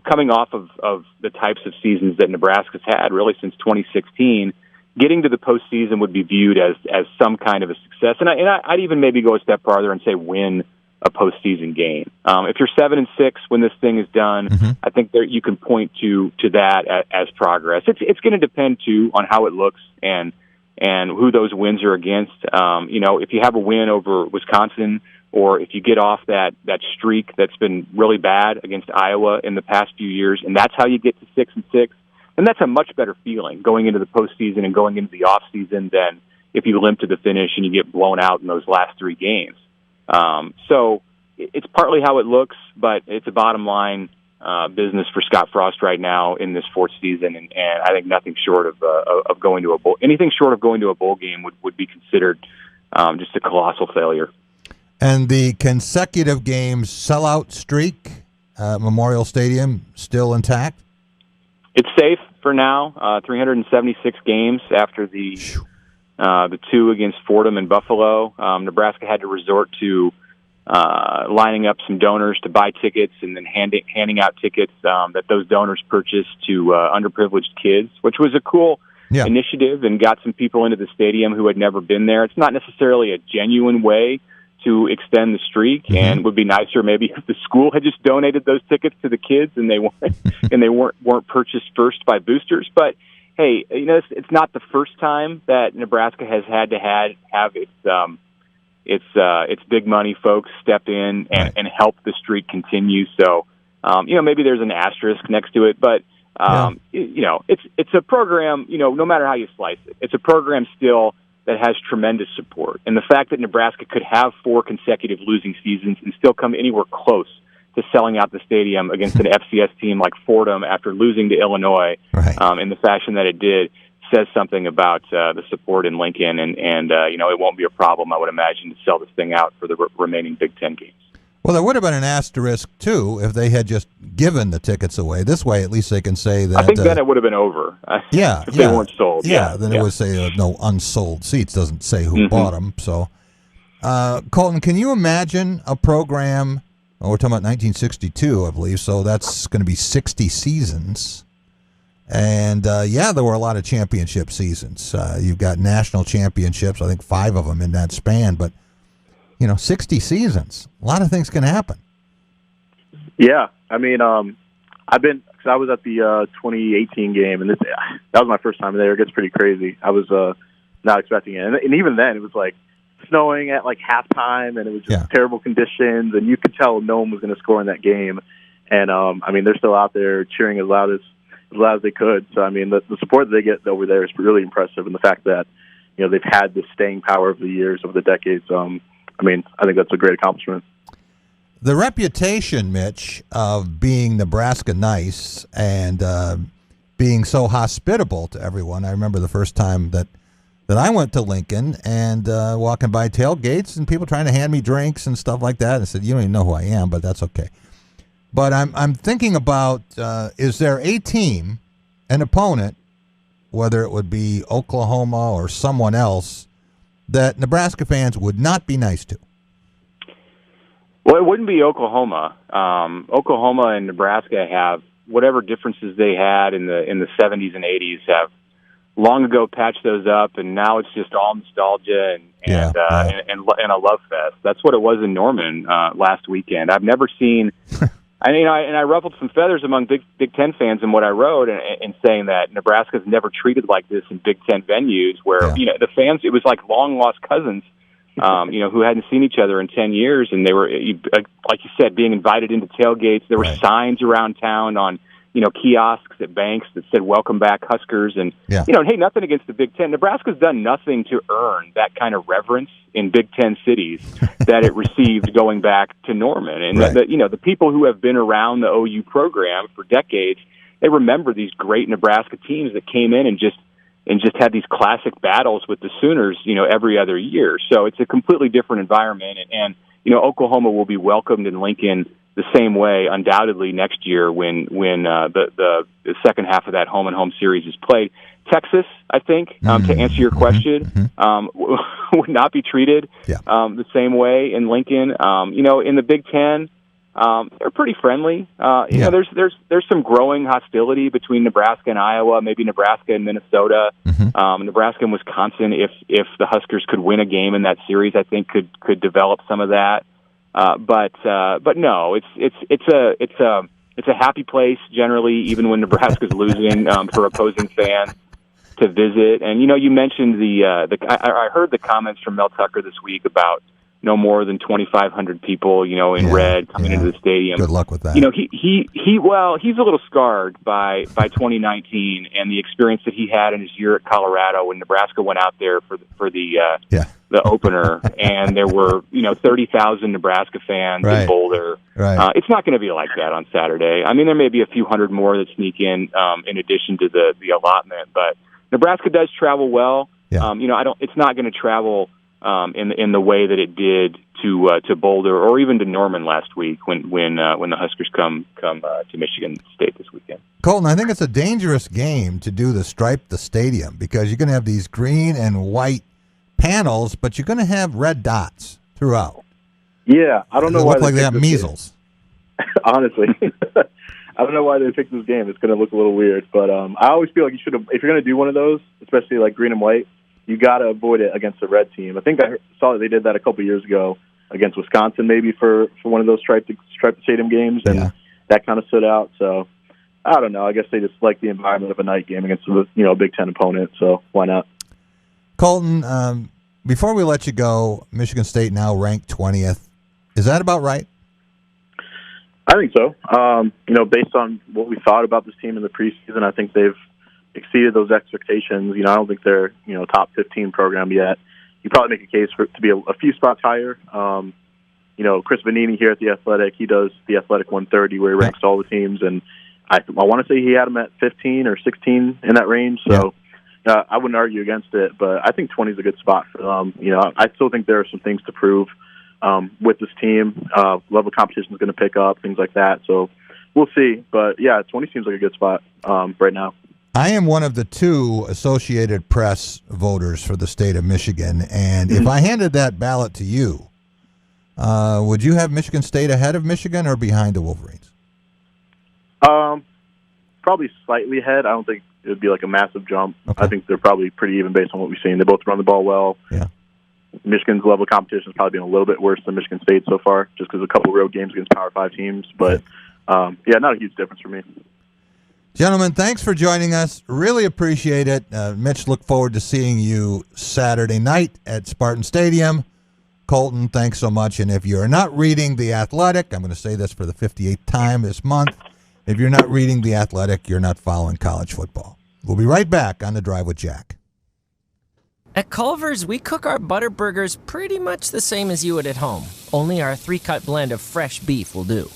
coming off of the types of seasons that Nebraska's had really since 2016. Getting to the postseason would be viewed as some kind of a success, and I'd even maybe go a step farther and say win a postseason game. If you're 7-6 when this thing is done, I think you can point to that as progress. It's going to depend too on how it looks and who those wins are against. If you have a win over Wisconsin, or if you get off that streak that's been really bad against Iowa in the past few years, and that's how you get to 6-6. And that's a much better feeling going into the postseason and going into the off season than if you limp to the finish and you get blown out in those last 3 games. So it's partly how it looks, but it's a bottom line business for Scott Frost right now in this 4th season, and I think nothing short of going to a bowl. Anything short of going to a bowl game would be considered just a colossal failure. And the consecutive games sellout streak at Memorial Stadium still intact? It's safe for now. 376 games after the 2 against Fordham and Buffalo. Nebraska had to resort to lining up some donors to buy tickets and then handing out tickets that those donors purchased to underprivileged kids, which was a cool initiative and got some people into the stadium who had never been there. It's not necessarily a genuine way to extend the streak, and would be nicer maybe if the school had just donated those tickets to the kids and they weren't purchased first by boosters. But hey, it's not the first time that Nebraska has had to have its big money folks step in and help the streak continue. So maybe there's an asterisk next to it, but it's a program. No matter how you slice it, it's a program still that has tremendous support. And the fact that Nebraska could have 4 consecutive losing seasons and still come anywhere close to selling out the stadium against an FCS team like Fordham after losing to Illinois in the fashion that it did says something about the support in Lincoln. And it won't be a problem, I would imagine, to sell this thing out for the remaining Big Ten games. Well, there would have been an asterisk, too, if they had just given the tickets away. This way, at least they can say that... I think then it would have been over if they weren't sold. Then it would say no unsold seats. Doesn't say who bought them. So, Colton, can you imagine a program... we're talking about 1962, I believe, so that's going to be 60 seasons. And, there were a lot of championship seasons. You've got national championships, I think 5 of them in that span, but... 60 seasons. A lot of things can happen. Yeah. I mean, I've been because I was at the 2018 game, and that was my first time there. It gets pretty crazy. I was not expecting it, and even then, it was like snowing at like halftime, and it was just terrible conditions, and you could tell no one was going to score in that game. And I mean, they're still out there cheering as loud as they could. So I mean, the support that they get over there is really impressive, and the fact that they've had this staying power over the years, over the decades. I mean, I think that's a great accomplishment. The reputation, Mitch, of being Nebraska nice and being so hospitable to everyone. I remember the first time that I went to Lincoln and walking by tailgates and people trying to hand me drinks and stuff like that. I said, you don't even know who I am, but that's okay. But I'm thinking about, is there a team, an opponent, whether it would be Oklahoma or someone else, that Nebraska fans would not be nice to? Well, it wouldn't be Oklahoma. Oklahoma and Nebraska have whatever differences they had in the 70s and 80s have long ago patched those up, and now it's just all nostalgia and a love fest. That's what it was in Norman last weekend. I've never seen. I ruffled some feathers among Big Ten fans in what I wrote, in saying that Nebraska's never treated like this in Big Ten venues, where the fans, it was like long lost cousins, who hadn't seen each other in 10 years, and they were, like you said, being invited into tailgates. There were signs around town on kiosks at banks that said "Welcome back, Huskers," and hey, nothing against the Big Ten. Nebraska's done nothing to earn that kind of reverence in Big Ten cities that it received going back to Norman. And the people who have been around the OU program for decades, they remember these great Nebraska teams that came in and just had these classic battles with the Sooners, every other year. So it's a completely different environment, and Oklahoma will be welcomed in Lincoln the same way, undoubtedly, next year when the second half of that home-and-home series is played. Texas, I think, to answer your question, would not be treated the same way in Lincoln. In the Big Ten, they're pretty friendly. There's some growing hostility between Nebraska and Iowa, maybe Nebraska and Minnesota, Nebraska and Wisconsin. If the Huskers could win a game in that series, I think could develop some of that. But no, it's a happy place generally, even when Nebraska's losing, for opposing fans to visit. And you mentioned I heard the comments from Mel Tucker this week about no more than 2,500 people, in red coming into the stadium. Good luck with that. He's a little scarred by 2019 and the experience that he had in his year at Colorado when Nebraska went out there for the opener, and there were 30,000 Nebraska fans in Boulder. Right. It's not going to be like that on Saturday. I mean, there may be a few hundred more that sneak in addition to the allotment, but Nebraska does travel well. It's not going to travel in the way that it did to Boulder or even to Norman last week when the Huskers come to Michigan State this weekend. Colton, I think it's a dangerous game to do stripe the stadium because you're going to have these green and white panels, but you're going to have red dots throughout. Yeah, I don't know why look like they have measles. Honestly, I don't know why they picked this game. It's going to look a little weird, but I always feel like you should have. If you're going to do one of those, especially like green and white, you got to avoid it against the red team. I think I saw that they did that a couple years ago against Wisconsin, maybe for one of those striped stadium games, and that kind of stood out. So I don't know. I guess they just like the environment of a night game against a Big Ten opponent. So why not? Colton, before we let you go, Michigan State now ranked 20th. Is that about right? I think so. Based on what we thought about this team in the preseason, I think they've exceeded those expectations. I don't think they're top 15 program yet. You probably make a case for it to be a few spots higher. Chris Vanini here at The Athletic, he does The Athletic 130 where he ranks all the teams, and I want to say he had them at 15 or 16 in that range. So I wouldn't argue against it, but I think 20 is a good spot for them. I still think there are some things to prove with this team. Level of competition is going to pick up, things like that. So we'll see. But, 20 seems like a good spot right now. I am one of the 2 Associated Press voters for the state of Michigan, and if I handed that ballot to you, would you have Michigan State ahead of Michigan or behind the Wolverines? Probably slightly ahead. I don't think it would be like a massive jump. Okay. I think they're probably pretty even based on what we've seen. They both run the ball well. Yeah. Michigan's level of competition has probably been a little bit worse than Michigan State so far, just because a couple of road games against Power 5 teams. But, not a huge difference for me. Gentlemen, thanks for joining us. Really appreciate it. Mitch, look forward to seeing you Saturday night at Spartan Stadium. Colton, thanks so much. And if you're not reading The Athletic, I'm going to say this for the 58th time this month, if you're not reading The Athletic, you're not following college football. We'll be right back on The Drive with Jack. At Culver's, we cook our butter burgers pretty much the same as you would at home. Only our 3-cut blend of fresh beef will do.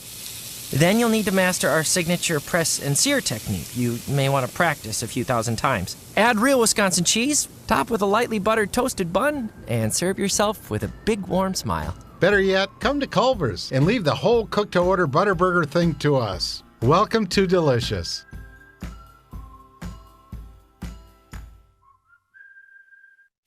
Then you'll need to master our signature press and sear technique. You may want to practice a few thousand times. Add real Wisconsin cheese, top with a lightly buttered toasted bun, and serve yourself with a big warm smile. Better yet, come to Culver's and leave the whole cook-to-order butter burger thing to us. Welcome to Delicious.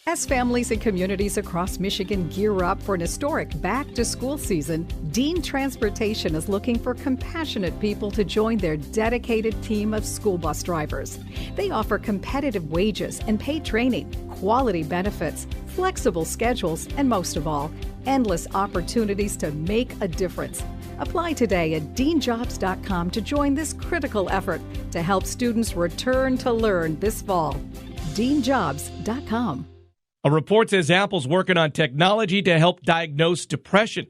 As families and communities across Michigan gear up for an historic back-to-school season, Dean Transportation is looking for compassionate people to join their dedicated team of school bus drivers. They offer competitive wages and paid training, quality benefits, flexible schedules, and most of all, endless opportunities to make a difference. Apply today at deanjobs.com to join this critical effort to help students return to learn this fall. deanjobs.com. A report says Apple's working on technology to help diagnose depression.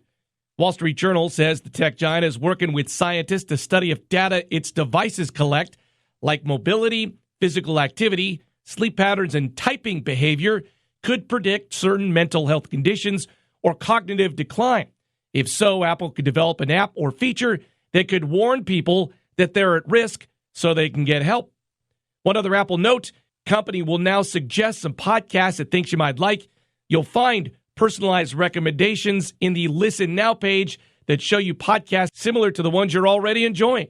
Wall Street Journal says the tech giant is working with scientists to study if data its devices collect, like mobility, physical activity, sleep patterns, and typing behavior, could predict certain mental health conditions or cognitive decline. If so, Apple could develop an app or feature that could warn people that they're at risk so they can get help. One other Apple note, company will now suggest some podcasts it thinks you might like. You'll find personalized recommendations in the Listen Now page that show you podcasts similar to the ones you're already enjoying.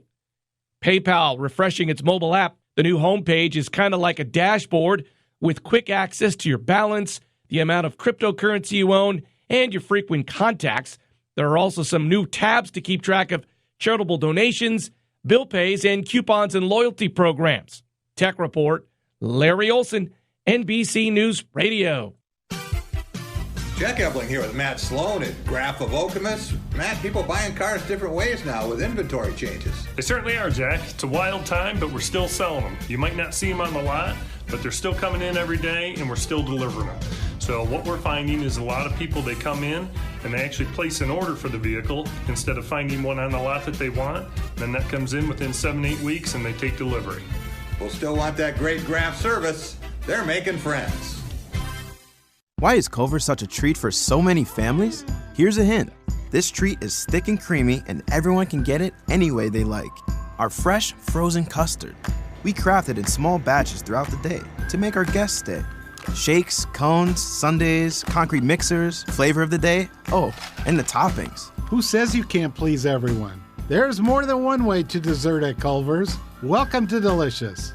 PayPal refreshing its mobile app. The new homepage is kind of like a dashboard with quick access to your balance, the amount of cryptocurrency you own, and your frequent contacts. There are also some new tabs to keep track of charitable donations, bill pays, and coupons and loyalty programs. Tech Report, Larry Olson, NBC News Radio. Jack Ebling here with Matt Sloan at Graf of Okemos. Matt, people buying cars different ways now with inventory changes. They certainly are, Jack. It's a wild time, but we're still selling them. You might not see them on the lot, but they're still coming in every day, and we're still delivering them. So what we're finding is a lot of people, they come in and they actually place an order for the vehicle instead of finding one on the lot that they want. Then that comes in within 7-8 weeks, and they take delivery. We'll still want that great Graf service. They're making friends. Why is Culver such a treat for so many families? Here's a hint. This treat is thick and creamy, and everyone can get it any way they like. Our fresh, frozen custard. We craft it in small batches throughout the day to make our guests stay. Shakes, cones, sundaes, concrete mixers, flavor of the day, oh, and the toppings. Who says you can't please everyone? There's more than one way to dessert at Culver's. Welcome to Delicious.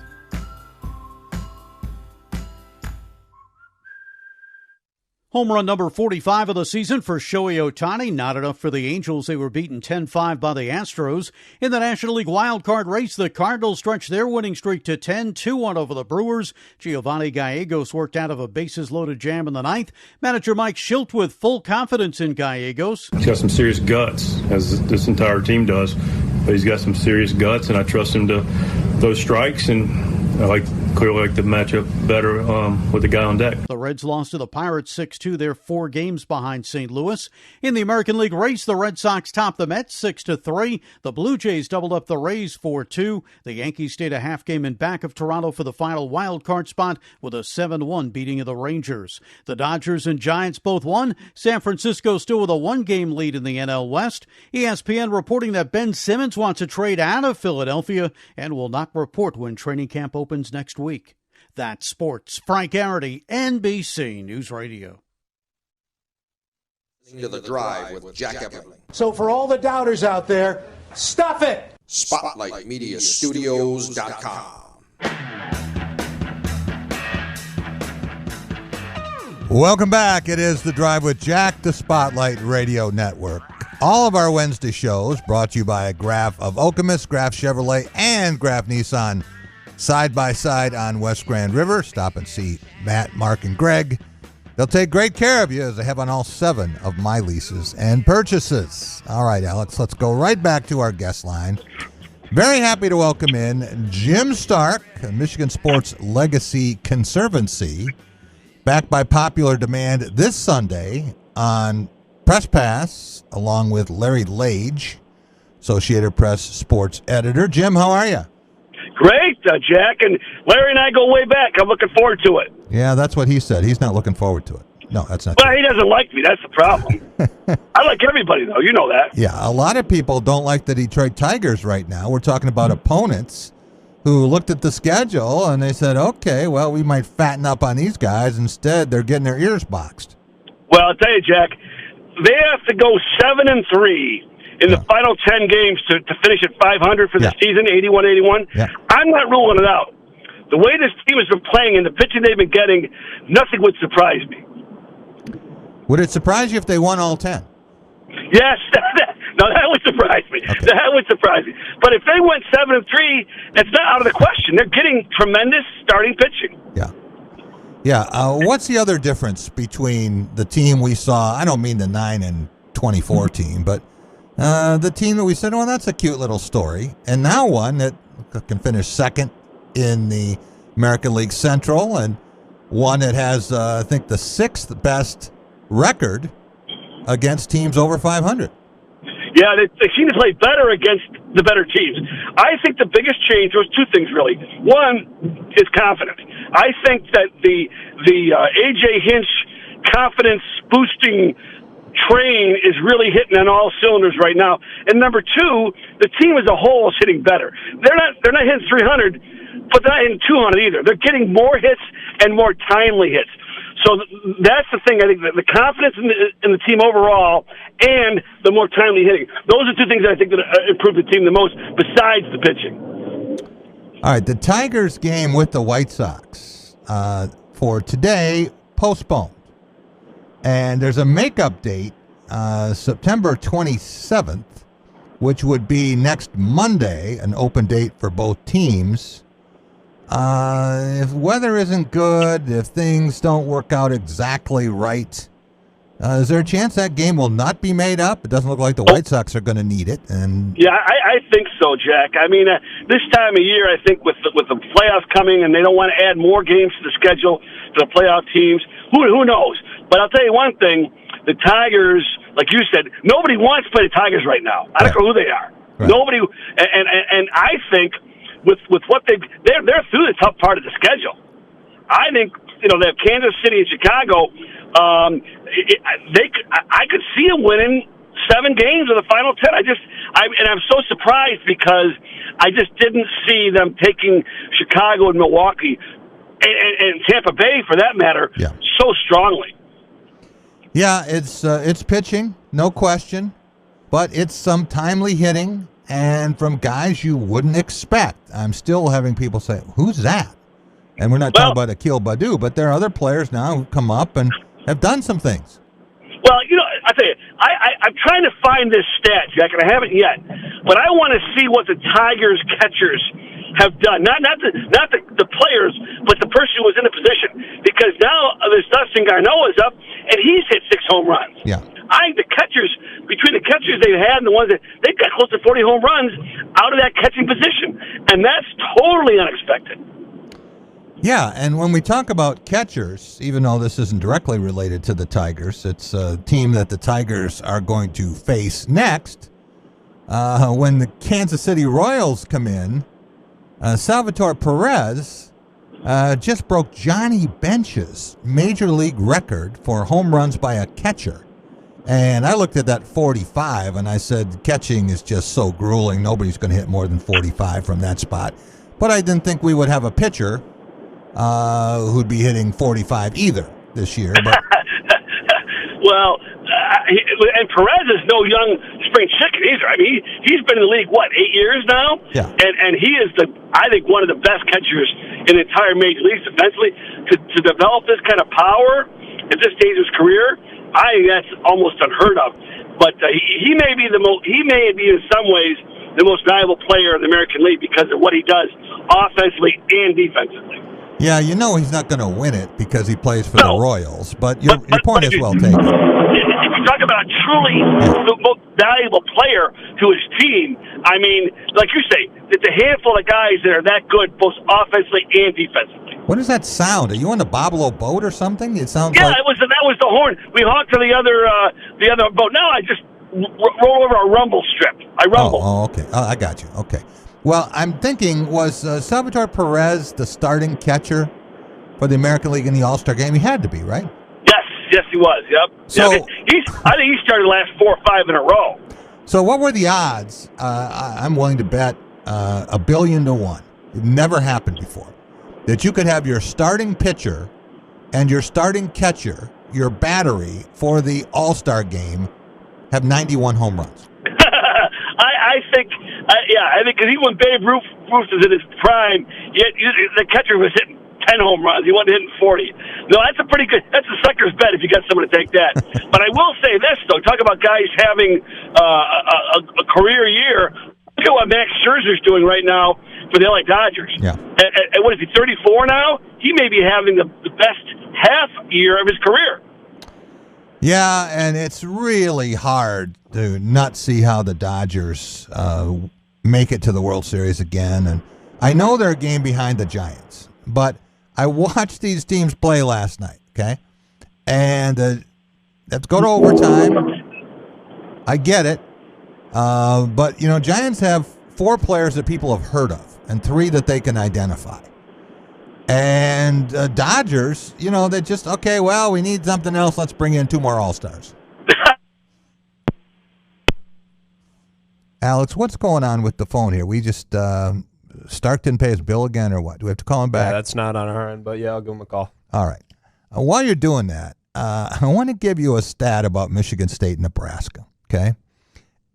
Home run number 45 of the season for Shohei Ohtani. Not enough for the Angels. They were beaten 10-5 by the Astros. In the National League wildcard race, the Cardinals stretched their winning streak to 10, 2-1 over the Brewers. Giovanni Gallegos worked out of a bases-loaded jam in the ninth. Manager Mike Schilt with full confidence in Gallegos. He's got some serious guts, as this entire team does. But he's got some serious guts, and I trust him to those strikes, and I clearly like the matchup better with the guy on deck. The Reds lost to the Pirates 6-2. They're 4 games behind St. Louis. In the American League race, the Red Sox topped the Mets 6-3. The Blue Jays doubled up the Rays 4-2. The Yankees stayed a half game in back of Toronto for the final wild card spot with a 7-1 beating of the Rangers. The Dodgers and Giants both won. San Francisco still with a 1-game lead in the NL West. ESPN reporting that Ben Simmons wants to trade out of Philadelphia and will not report when training camp opens next week. That's sports. Frank Garrity, NBC News Radio. To the Drive with Jack Ebling. So for all the doubters out there, stuff it! SpotlightMediaStudios.com. Welcome back. It is The Drive with Jack, the Spotlight Radio Network. All of our Wednesday shows brought to you by Graf of Okemos, Graf Chevrolet, and Graf Nissan. Side by side on West Grand River. Stop and see Matt, Mark, and Greg. They'll take great care of you, as they have on all 7 of my leases and purchases. All right, Alex, let's go right back to our guest line. Very happy to welcome in Jim Stark, Michigan Sports Legacy Conservancy, back by popular demand this Sunday on Press Pass, along with Larry Lage, Associated Press sports editor. Jim, how are you? Great, Jack. And Larry and I go way back. I'm looking forward to it. Yeah, that's what he said. He's not looking forward to it. No, that's not Well, he doesn't like me. That's the problem. I like everybody, though. You know that. Yeah, a lot of people don't like the Detroit Tigers right now. We're talking about opponents who looked at the schedule and they said, okay, well, we might fatten up on these guys. Instead, they're getting their ears boxed. Well, I'll tell you, Jack, they have to go 7-3 in the final 10 games to finish at 500 for the season, 81-81. Yeah. I'm not ruling it out. The way this team has been playing and the pitching they've been getting, nothing would surprise me. Would it surprise you if they won all 10? Yes, no, that would surprise me. Okay. That would surprise me. But if they went 7-3, that's not out of the question. They're getting tremendous starting pitching. Yeah. What's the other difference between the team we saw? I don't mean the 9-24 team, but the team that we said, well, that's a cute little story, and now one that can finish second in the American League Central, and one that has, I think, the sixth best record against teams over 500. Yeah, they seem to play better against the better teams. I think the biggest change was two things, really. One is confidence. I think that the A.J. Hinch confidence-boosting train is really hitting on all cylinders right now. And number two, the team as a whole is hitting better. They're not hitting 300, but they're not hitting 200 either. They're getting more hits and more timely hits. So that's the thing. I think the confidence in the team overall and the more timely hitting. Those are two things that I think that improve the team the most, besides the pitching. All right, the Tigers game with the White Sox for today postponed, and there's a makeup date, September 27th, which would be next Monday, an open date for both teams. If weather isn't good, if things don't work out exactly right, is there a chance that game will not be made up? It doesn't look like the White Sox are going to need it. And yeah, I think so, Jack. I mean, this time of year, I think with the playoffs coming, and they don't want to add more games to the schedule to the playoff teams. Who knows? But I'll tell you one thing: the Tigers, like you said, nobody wants to play the Tigers right now. I don't care who they are. Right. Nobody, and I think. With what they're through the tough part of the schedule. I think they have Kansas City and Chicago. I could see them winning 7 games in the final 10. I'm so surprised because I just didn't see them taking Chicago and Milwaukee and Tampa Bay, for that matter, so strongly. Yeah, it's pitching, no question, but it's some timely hitting. And from guys you wouldn't expect. I'm still having people say, who's that? And we're not talking about Akil Baddoo, but there are other players now who've come up and have done some things. Well, I tell you, I'm trying to find this stat, Jack, and I haven't yet. But I want to see what the Tigers catchers have done. Not the players, but the person who was in the position. Because now this Dustin Garneau is up, and he's hit 6 home runs. Yeah. The catchers, between the catchers they've had and the ones that they've got close to 40 home runs out of that catching position. And that's totally unexpected. Yeah, and when we talk about catchers, even though this isn't directly related to the Tigers, it's a team that the Tigers are going to face next. When the Kansas City Royals come in, Salvatore Perez just broke Johnny Bench's major league record for home runs by a catcher. And I looked at that 45, and I said, catching is just so grueling. Nobody's going to hit more than 45 from that spot. But I didn't think we would have a pitcher who'd be hitting 45 either this year. But well, and Perez is no young spring chicken either. I mean, he's been in the league, 8 years now? Yeah. And he is, I think, one of the best catchers in the entire major leagues defensively. To develop this kind of power at this stage of his career, I think that's almost unheard of. But he may be in some ways the most valuable player in the American League because of what he does offensively and defensively. Yeah, he's not going to win it because he plays for the Royals. But your point is well taken. you talk about truly the most valuable player to his team. I mean, like you say, it's a handful of guys that are that good, both offensively and defensively. What does that sound? Are you on the Boblo boat or something? It sounds Yeah, like... that was the horn. We honked to the other boat. Now I just roll over a rumble strip. I rumble. Oh, okay. I got you. Okay. Well, I'm thinking, was Salvatore Perez the starting catcher for the American League in the All-Star game? He had to be, right? Yes, he was. Yep. So, I think he started the last 4 or 5 in a row. So what were the odds? I'm willing to bet $1 billion to 1. It never happened before. That you could have your starting pitcher and your starting catcher, your battery for the All-Star game, have 91 home runs. I think because even when Babe Ruth was in his prime, the catcher was hitting 10 home runs. He wasn't hitting 40. No, that's a sucker's bet if you got someone to take that. But I will say this, though. Talk about guys having a career year. Look at what Max Scherzer's doing right now for the LA Dodgers. Yeah. And what is he, 34 now? He may be having the best half year of his career. Yeah, and it's really hard to not see how the Dodgers make it to the World Series again. And I know they're a game behind the Giants, but I watched these teams play last night, okay? And let's go to overtime. I get it. But, Giants have 4 players that people have heard of and 3 that they can identify. And Dodgers, they just, okay, well, we need something else. Let's bring in 2 more All-Stars. Alex, what's going on with the phone here? We just, Stark didn't pay his bill again or what? Do we have to call him back? Yeah, that's not on our end, but yeah, I'll give him a call. All right. While you're doing that, I want to give you a stat about Michigan State, Nebraska, okay?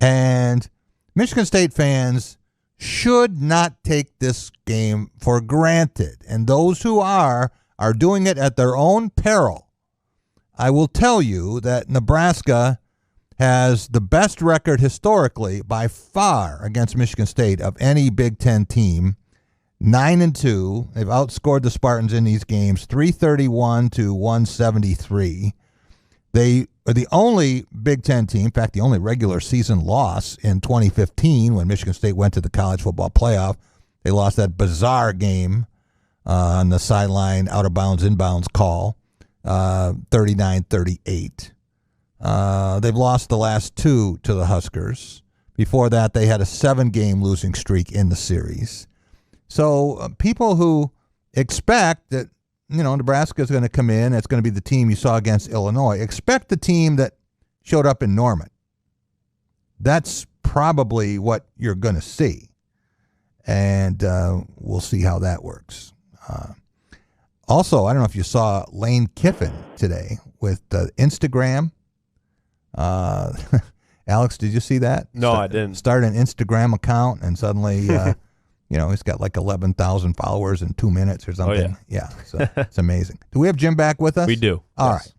And Michigan State fans should not take this game for granted. And those who are doing it at their own peril. I will tell you that Nebraska has the best record historically by far against Michigan State of any Big Ten team. 9-2. They've outscored the Spartans in these games 331 to 173. They are the only Big Ten team, in fact, the only regular season loss in 2015 when Michigan State went to the college football playoff. They lost that bizarre game on the sideline, out-of-bounds, inbounds call, 39-38. They've lost the last 2 to the Huskers. Before that, they had a 7-game losing streak in the series. So people who expect that, Nebraska is going to come in, it's going to be the team you saw against Illinois, expect the team that showed up in Norman. That's probably what you're going to see. And we'll see how that works. Also, I don't know if you saw Lane Kiffin today with Instagram. Alex, did you see that? No, I didn't. Start an Instagram account and suddenly, he's got like 11,000 followers in 2 minutes or something. Oh, yeah. So it's amazing. Do we have Jim back with us? We do. All yes.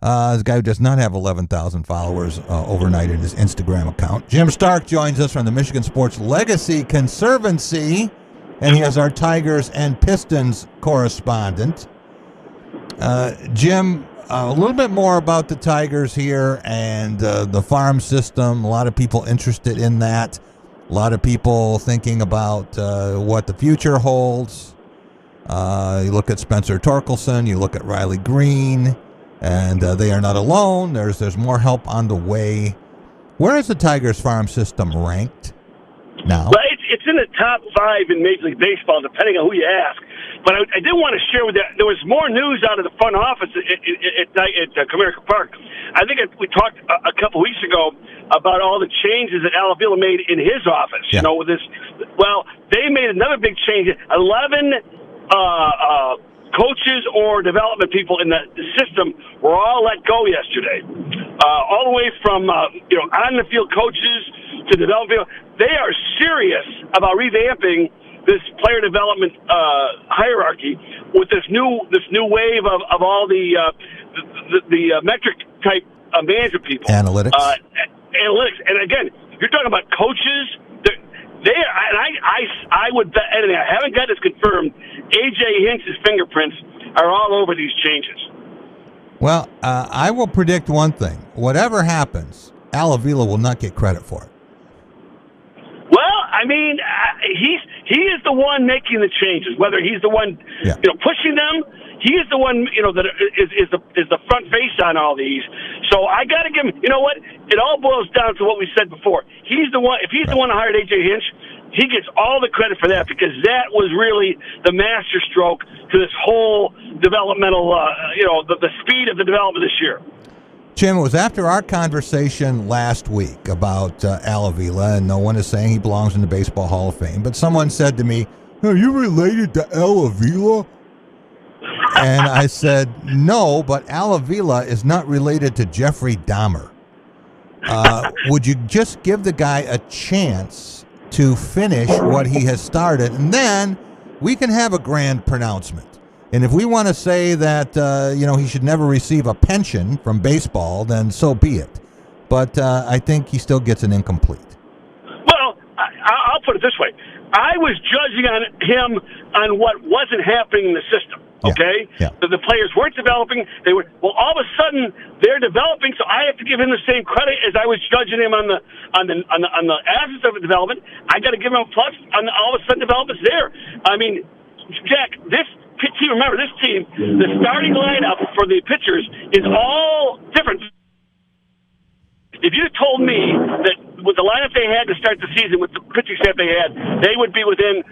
right. This guy who does not have 11,000 followers overnight in his Instagram account. Jim Stark joins us from the Michigan Sports Legacy Conservancy, and he is our Tigers and Pistons correspondent. Jim, a little bit more about the Tigers here and the farm system. A lot of people interested in that. A lot of people thinking about what the future holds. You look at Spencer Torkelson, you look at Riley Green, and they are not alone. There's more help on the way. Where is the Tigers farm system ranked now? Well, it's in the top 5 in Major League Baseball, depending on who you ask. But I did want to share with you, there was more news out of the front office at Comerica Park. I think we talked a couple weeks ago about all the changes that Al Avila made in his office. Yeah. With this, well, they made another big change. 11 coaches or development people in the system were all let go yesterday. All the way from on the field coaches to development. They are serious about revamping this player development hierarchy with this new wave of all the metric type management people. Analytics. Analytics, and again, you're talking about coaches. I would bet anything. I haven't got this confirmed. AJ Hinch's fingerprints are all over these changes. Well, I will predict one thing. Whatever happens, Al Avila will not get credit for it. Well, I mean, he is the one making the changes. Whether he's the one, pushing them, he is the one, that is the front face on all these. So I got to give him. You know what? It all boils down to what we said before. He's the one. If he's the one who hired AJ Hinch, he gets all the credit for that because that was really the master stroke to this whole developmental, the speed of the development this year. Jim, it was after our conversation last week about Al Avila, and no one is saying he belongs in the Baseball Hall of Fame, but someone said to me, "Are you related to Al Avila?" And I said, no, but Al Avila is not related to Jeffrey Dahmer. Would you just give the guy a chance to finish what he has started, and then we can have a grand pronouncement? And if we want to say that, he should never receive a pension from baseball, then so be it. But I think he still gets an incomplete. Well, I'll put it this way. I was judging on him on what wasn't happening in the system. Okay, The players weren't developing. They were all of a sudden they're developing. So I have to give him the same credit as I was judging him on the assets of the development. I got to give him a plus on all of a sudden development's there. I mean, Jack, this team. Remember, this team. The starting lineup for the pitchers is all different. If you told me that with the lineup they had to start the season, with the pitching staff they had, they would be within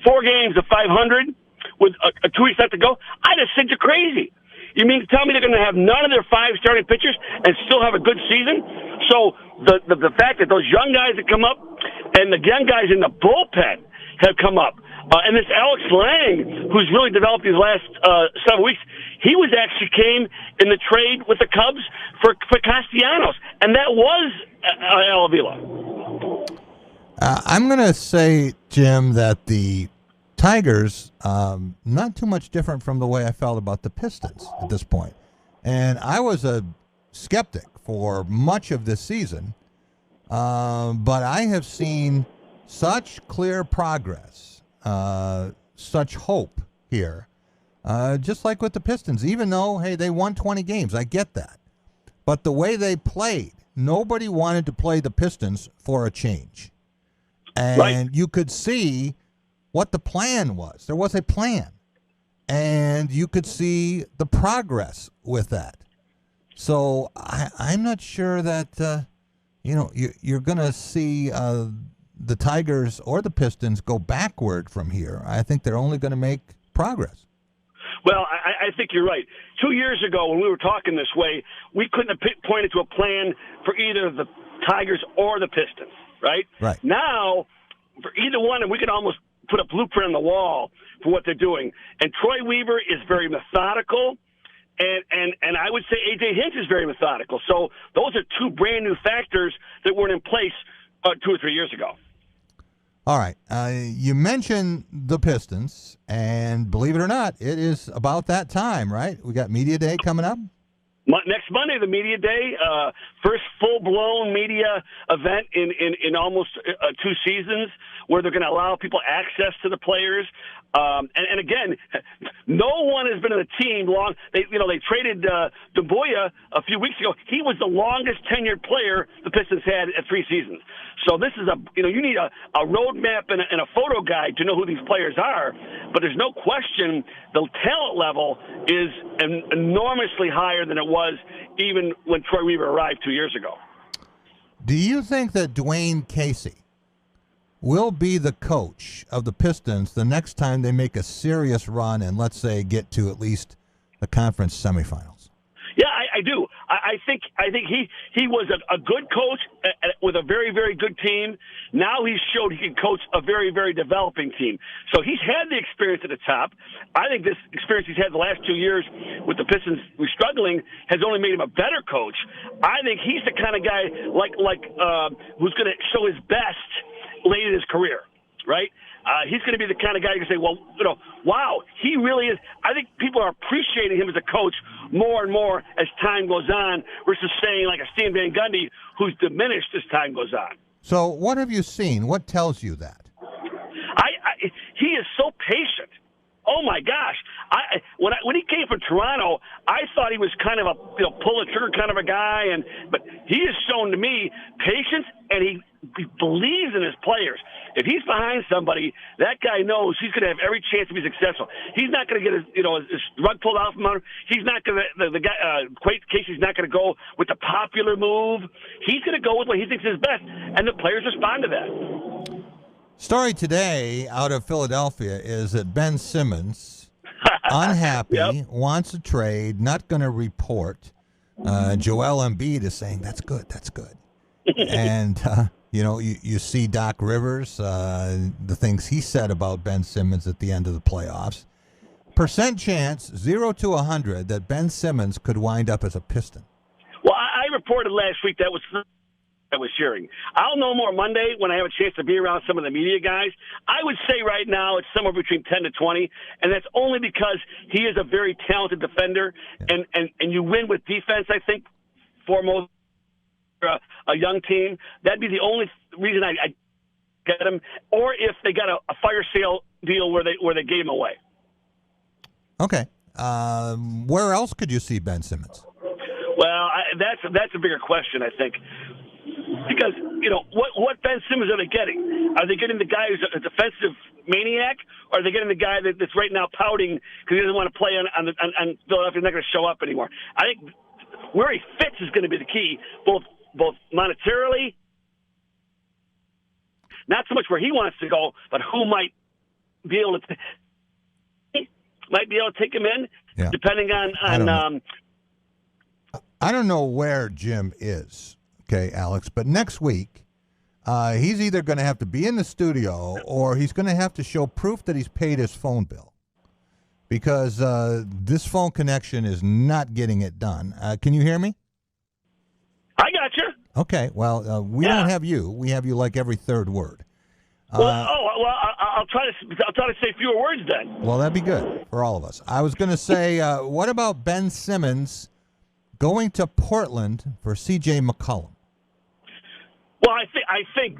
4 games of 500. With a 2 weeks left to go, I'd have said you're crazy. You mean to tell me they're going to have none of their 5 starting pitchers and still have a good season? So the fact that those young guys that come up and the young guys in the bullpen have come up, and this Alex Lang, who's really developed these last 7 weeks, he came in the trade with the Cubs for Castellanos, and that was Al Avila. I'm going to say, Jim, that the Tigers, not too much different from the way I felt about the Pistons at this point. And I was a skeptic for much of this season, but I have seen such clear progress, such hope here, just like with the Pistons, even though, hey, they won 20 games. I get that. But the way they played, nobody wanted to play the Pistons for a change. And you could see what the plan was. There was a plan, and you could see the progress with that. So I'm not sure that you're going to see the Tigers or the Pistons go backward from here. I think they're only going to make progress. Well, I think you're right. 2 years ago, when we were talking this way, we couldn't have pointed to a plan for either the Tigers or the Pistons, right? Right. Now, for either one, and we can almost put a blueprint on the wall for what they're doing. And Troy Weaver is very methodical, and I would say AJ Hinch is very methodical. So those are 2 brand new factors that weren't in place 2 or 3 years ago. All right. You mentioned the Pistons, and believe it or not, it is about that time, right? We got Media Day coming up. Next Monday, the Media Day, first full-blown media event in almost 2 seasons, where they're going to allow people access to the players. And again, no one has been in the team long. They traded DeBoya a few weeks ago. He was the longest tenured player the Pistons had at 3 seasons. So this is you need a roadmap and a photo guide to know who these players are. But there's no question the talent level is enormously higher than it was even when Troy Weaver arrived 2 years ago. Do you think that Dwayne Casey will be the coach of the Pistons the next time they make a serious run and, let's say, get to at least the conference semifinals? Yeah, I do. I think he was a good coach with a very, very good team. Now he's showed he can coach a very, very developing team. So he's had the experience at the top. I think this experience he's had the last 2 years with the Pistons struggling has only made him a better coach. I think he's the kind of guy who's going to show his best late in his career, right? He's going to be the kind of guy you can say, well, wow, he really is. I think people are appreciating him as a coach more and more as time goes on versus saying like a Stan Van Gundy who's diminished as time goes on. So what have you seen? What tells you that? He is so patient. Oh my gosh! When he came from Toronto, I I thought he was kind of a pull the trigger kind of a guy, but he has shown to me patience, and he believes in his players. If he's behind somebody, that guy knows he's going to have every chance to be successful. He's not going to get his rug pulled off from under. He's not going to the guy Casey's not going to go with the popular move. He's going to go with what he thinks is best, and the players respond to that. Story today out of Philadelphia is that Ben Simmons, unhappy, wants a trade, not going to report. Joel Embiid is saying, that's good. And, you see Doc Rivers, the things he said about Ben Simmons at the end of the playoffs. Percent chance, 0 to 100, that Ben Simmons could wind up as a Piston. Well, I reported last week that was hearing. I'll know more Monday when I have a chance to be around some of the media guys. I would say right now it's somewhere between 10 to 20, and that's only because he is a very talented defender, and you win with defense, I think, foremost a young team. That'd be the only reason I get him, or if they got a fire sale deal where they gave him away. Okay. Where else could you see Ben Simmons? Well, that's a bigger question, I think. Because, what Ben Simmons are they getting? Are they getting the guy who's a defensive maniac, or are they getting the guy that's right now pouting because he doesn't want to play on Philadelphia, not going to show up anymore? I think where he fits is going to be the key, both monetarily, not so much where he wants to go, but who might be able to take him in, depending on I don't know where Jim is. Okay, Alex, but next week, he's either going to have to be in the studio or he's going to have to show proof that he's paid his phone bill, because this phone connection is not getting it done. Can you hear me? I got you. Okay, well, we don't have you. We have you like every third word. I'll try to say fewer words then. Well, that'd be good for all of us. I was going to say, what about Ben Simmons going to Portland for C.J. McCollum? Well, I think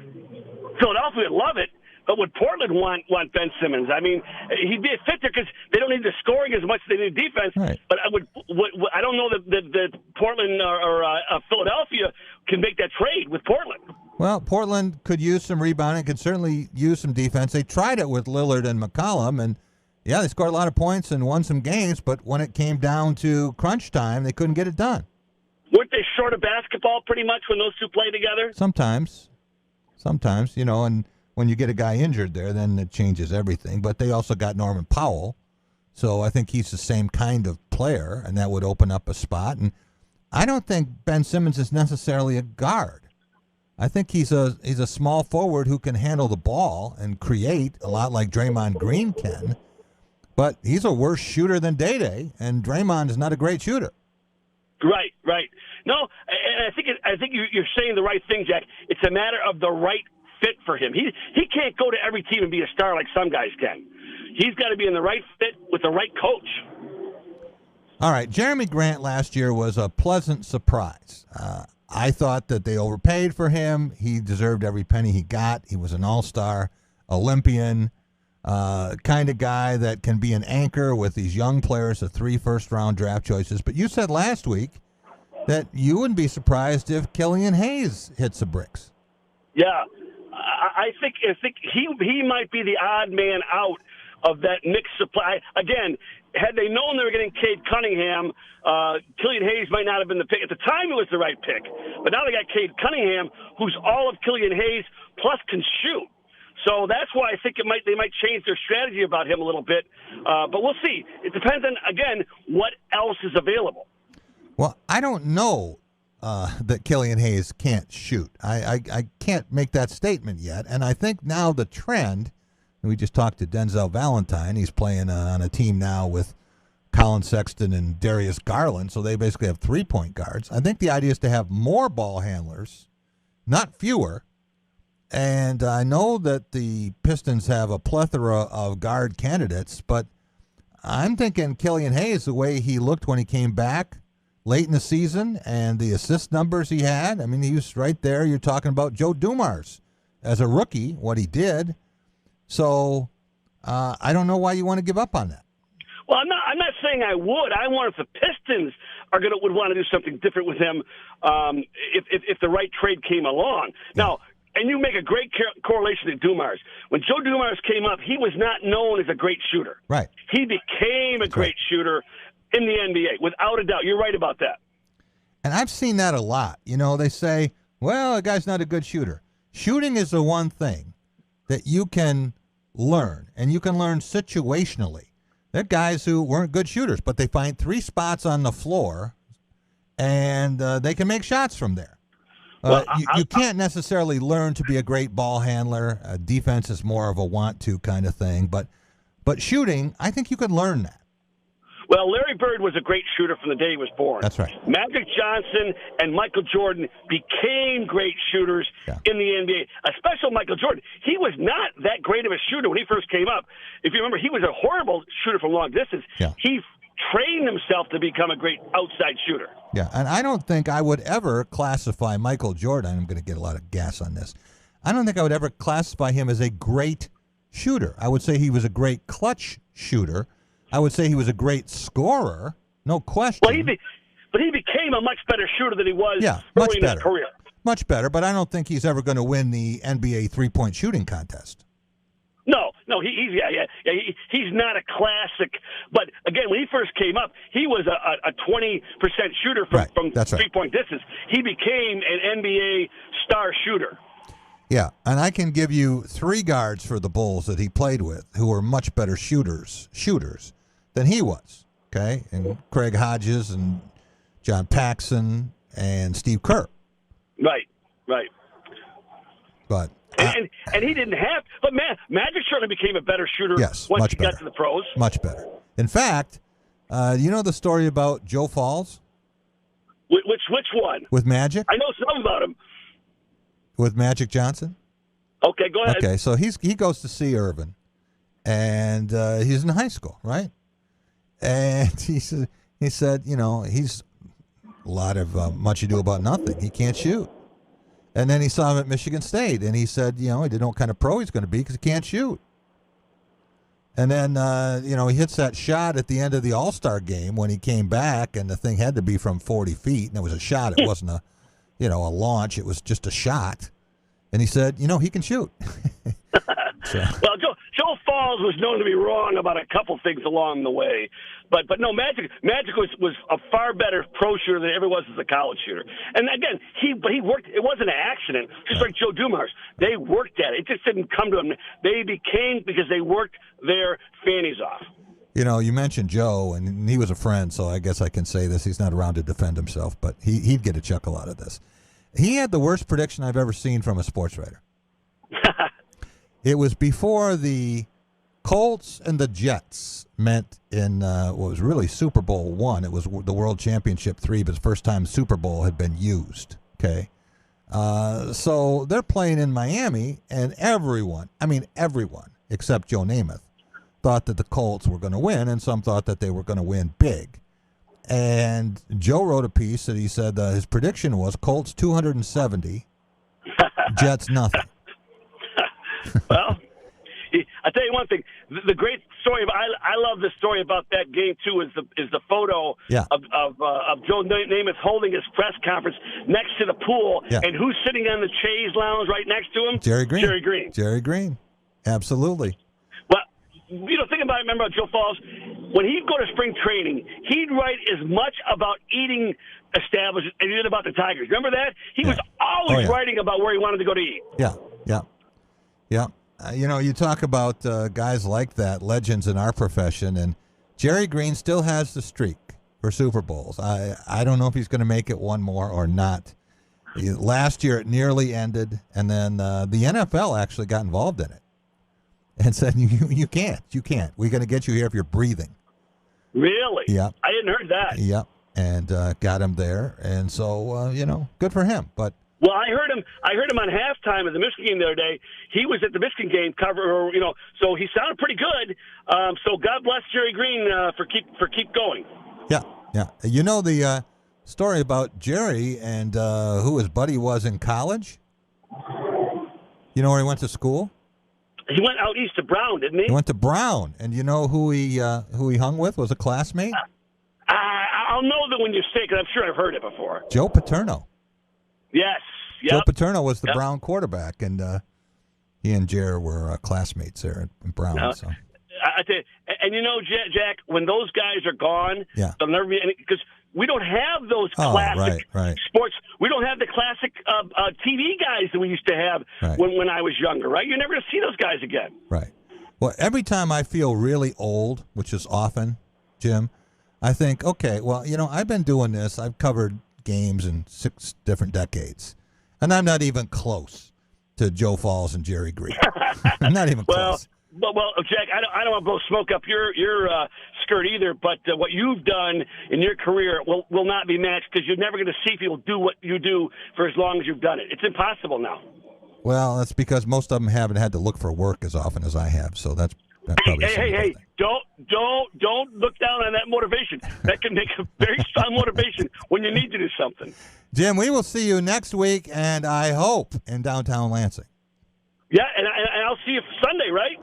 Philadelphia would love it, but would Portland want Ben Simmons? I mean, he'd be a fit there because they don't need the scoring as much as they need defense. Right. But I don't know that Portland or Philadelphia can make that trade with Portland. Well, Portland could use some rebounding, could certainly use some defense. They tried it with Lillard and McCollum, and yeah, they scored a lot of points and won some games, but when it came down to crunch time, they couldn't get it done. Weren't they short of basketball pretty much when those two play together? Sometimes, and when you get a guy injured there, then it changes everything. But they also got Norman Powell, so I think he's the same kind of player, and that would open up a spot. And I don't think Ben Simmons is necessarily a guard. I think he's a small forward who can handle the ball and create a lot like Draymond Green can. But he's a worse shooter than Day-Day, and Draymond is not a great shooter. Right. No, and I think you're saying the right thing, Jack. It's a matter of the right fit for him. He can't go to every team and be a star like some guys can. He's got to be in the right fit with the right coach. All right, Jeremy Grant last year was a pleasant surprise. I thought that they overpaid for him. He deserved every penny he got. He was an all-star, Olympian, kind of guy that can be an anchor with these young players, the 3 first-round draft choices. But you said last week that you wouldn't be surprised if Killian Hayes hits the bricks. Yeah, I think he might be the odd man out of that mixed supply. Again, had they known they were getting Cade Cunningham, Killian Hayes might not have been the pick. At the time, it was the right pick. But now they got Cade Cunningham, who's all of Killian Hayes, plus can shoot. So that's why I think they might change their strategy about him a little bit. But we'll see. It depends on, again, what else is available. Well, I don't know that Killian Hayes can't shoot. I can't make that statement yet. And I think now the trend, we just talked to Denzel Valentine. He's playing on a team now with Colin Sexton and Darius Garland, so they basically have 3-point guards. I think the idea is to have more ball handlers, not fewer. And I know that the Pistons have a plethora of guard candidates, but I'm thinking Killian Hayes, the way he looked when he came back late in the season and the assist numbers he had, I mean, he was right there. You're talking about Joe Dumars as a rookie, what he did. So I don't know why you want to give up on that. Well, I'm not saying I would. I wonder if the Pistons would want to do something different with him if the right trade came along. Now, and you make a great correlation to Dumars. When Joe Dumars came up, he was not known as a great shooter. Right. He became a great shooter in the NBA, without a doubt. You're right about that. And I've seen that a lot. You know, they say, well, a guy's not a good shooter. Shooting is the one thing that you can learn, and you can learn situationally. There are guys who weren't good shooters, but they find 3 spots on the floor, and they can make shots from there. You can't necessarily learn to be a great ball handler. Defense is more of a want-to kind of thing. But shooting, I think you could learn that. Well, Larry Bird was a great shooter from the day he was born. That's right. Magic Johnson and Michael Jordan became great shooters in the NBA, especially Michael Jordan. He was not that great of a shooter when he first came up. If you remember, he was a horrible shooter from long distance. Yeah. He trained himself to become a great outside shooter. Yeah, and I don't think I would ever classify Michael Jordan. I'm going to get a lot of gas on this. I don't think I would ever classify him as a great shooter. I would say he was a great clutch shooter. I would say he was a great scorer, no question. Well, but he became a much better shooter than he was early in his career. Much better, but I don't think he's ever going to win the NBA three-point shooting contest. No, he's not a classic. But again, when he first came up, he was a 20% shooter from three-point distance. He became an NBA star shooter. Yeah, and I can give you 3 guards for the Bulls that he played with who were much better shooters than he was. Okay, and Craig Hodges and John Paxson and Steve Kerr. Right. But and he didn't have. But Magic certainly became a better shooter once he got to the pros. Much better. In fact, you know the story about Joe Falls? Which one? With Magic? I know some about him. With Magic Johnson? Okay, go ahead. Okay, so he goes to see Irvin, and he's in high school, right? And he said, you know, he's a lot of much ado about nothing. He can't shoot. And then he saw him at Michigan State, and he said, you know, he didn't know what kind of pro he's going to be because he can't shoot. And then, you know, he hits that shot at the end of the All-Star game when he came back, and the thing had to be from 40 feet, and it was a shot. It wasn't a launch. It was just a shot. And he said, you know, he can shoot. Well, Joe Falls was known to be wrong about a couple things along the way. But no, Magic was a far better pro shooter than he ever was as a college shooter. And again, he worked. It wasn't an accident, just like Joe Dumars. They worked at it. It just didn't come to them. They became because they worked their fannies off. You know, you mentioned Joe, and he was a friend, so I guess I can say this. He's not around to defend himself, but he'd get a chuckle out of this. He had the worst prediction I've ever seen from a sports writer. It was before the Colts and the Jets met in what was really Super Bowl I. It was the World Championship 3, but the first time Super Bowl had been used. Okay, so they're playing in Miami, and everyone except Joe Namath thought that the Colts were going to win, and some thought that they were going to win big. And Joe wrote a piece that he said his prediction was Colts 270, Jets nothing. Well, I tell you one thing. The great story I love the story about that game too. Is the photo of Joe Namath holding his press conference next to the pool, and who's sitting on the chaise lounge right next to him? Jerry Green. Absolutely. Well, you know, think about it. Remember Joe Falls? When he'd go to spring training, he'd write as much about eating establishments as he did about the Tigers. Remember that? He was always writing about where he wanted to go to eat. Yeah. You know, you talk about guys like that, legends in our profession, and Jerry Green still has the streak for Super Bowls. I don't know if he's going to make it one more or not. Last year it nearly ended, and then the NFL actually got involved in it and said, you can't. We're going to get you here if you're breathing. Really? Yeah. I hadn't heard that. Yeah, and got him there, and so, you know, good for him, but well, I heard him on halftime of the Michigan game the other day. He was at the Michigan game cover, you know, so he sounded pretty good. So God bless Jerry Green for keep going. Yeah. You know the story about Jerry and who his buddy was in college? You know where he went to school? He went out east to Brown, didn't he? He went to Brown, and you know who he hung with? Was a classmate? I'll know that when you say it, because I'm sure I've heard it before. Joe Paterno. Yes. Yep. Joe Paterno was the Brown quarterback, and he and Jer were classmates there in Brown. So. I tell you, and you know, Jack, when those guys are gone, they'll never be any, because we don't have those classic sports. We don't have the classic TV guys that we used to have when I was younger, right? You're never going to see those guys again. Right. Well, every time I feel really old, which is often, Jim, I think, okay, well, you know, I've been doing this. I've covered games in 6 different decades, and I'm not even close to Joe Falls and Jerry Green. I'm not even close. Well, Jack, I don't want to blow smoke up your skirt either, but what you've done in your career will not be matched, because you're never going to see people do what you do for as long as you've done it. It's impossible now. Well, that's because most of them haven't had to look for work as often as I have, so that's probably Hey, don't look down on that motivation. That can make a very strong motivation when you need to do something. Jim, we will see you next week, and I hope in downtown Lansing. Yeah, and I'll see you Sunday, right?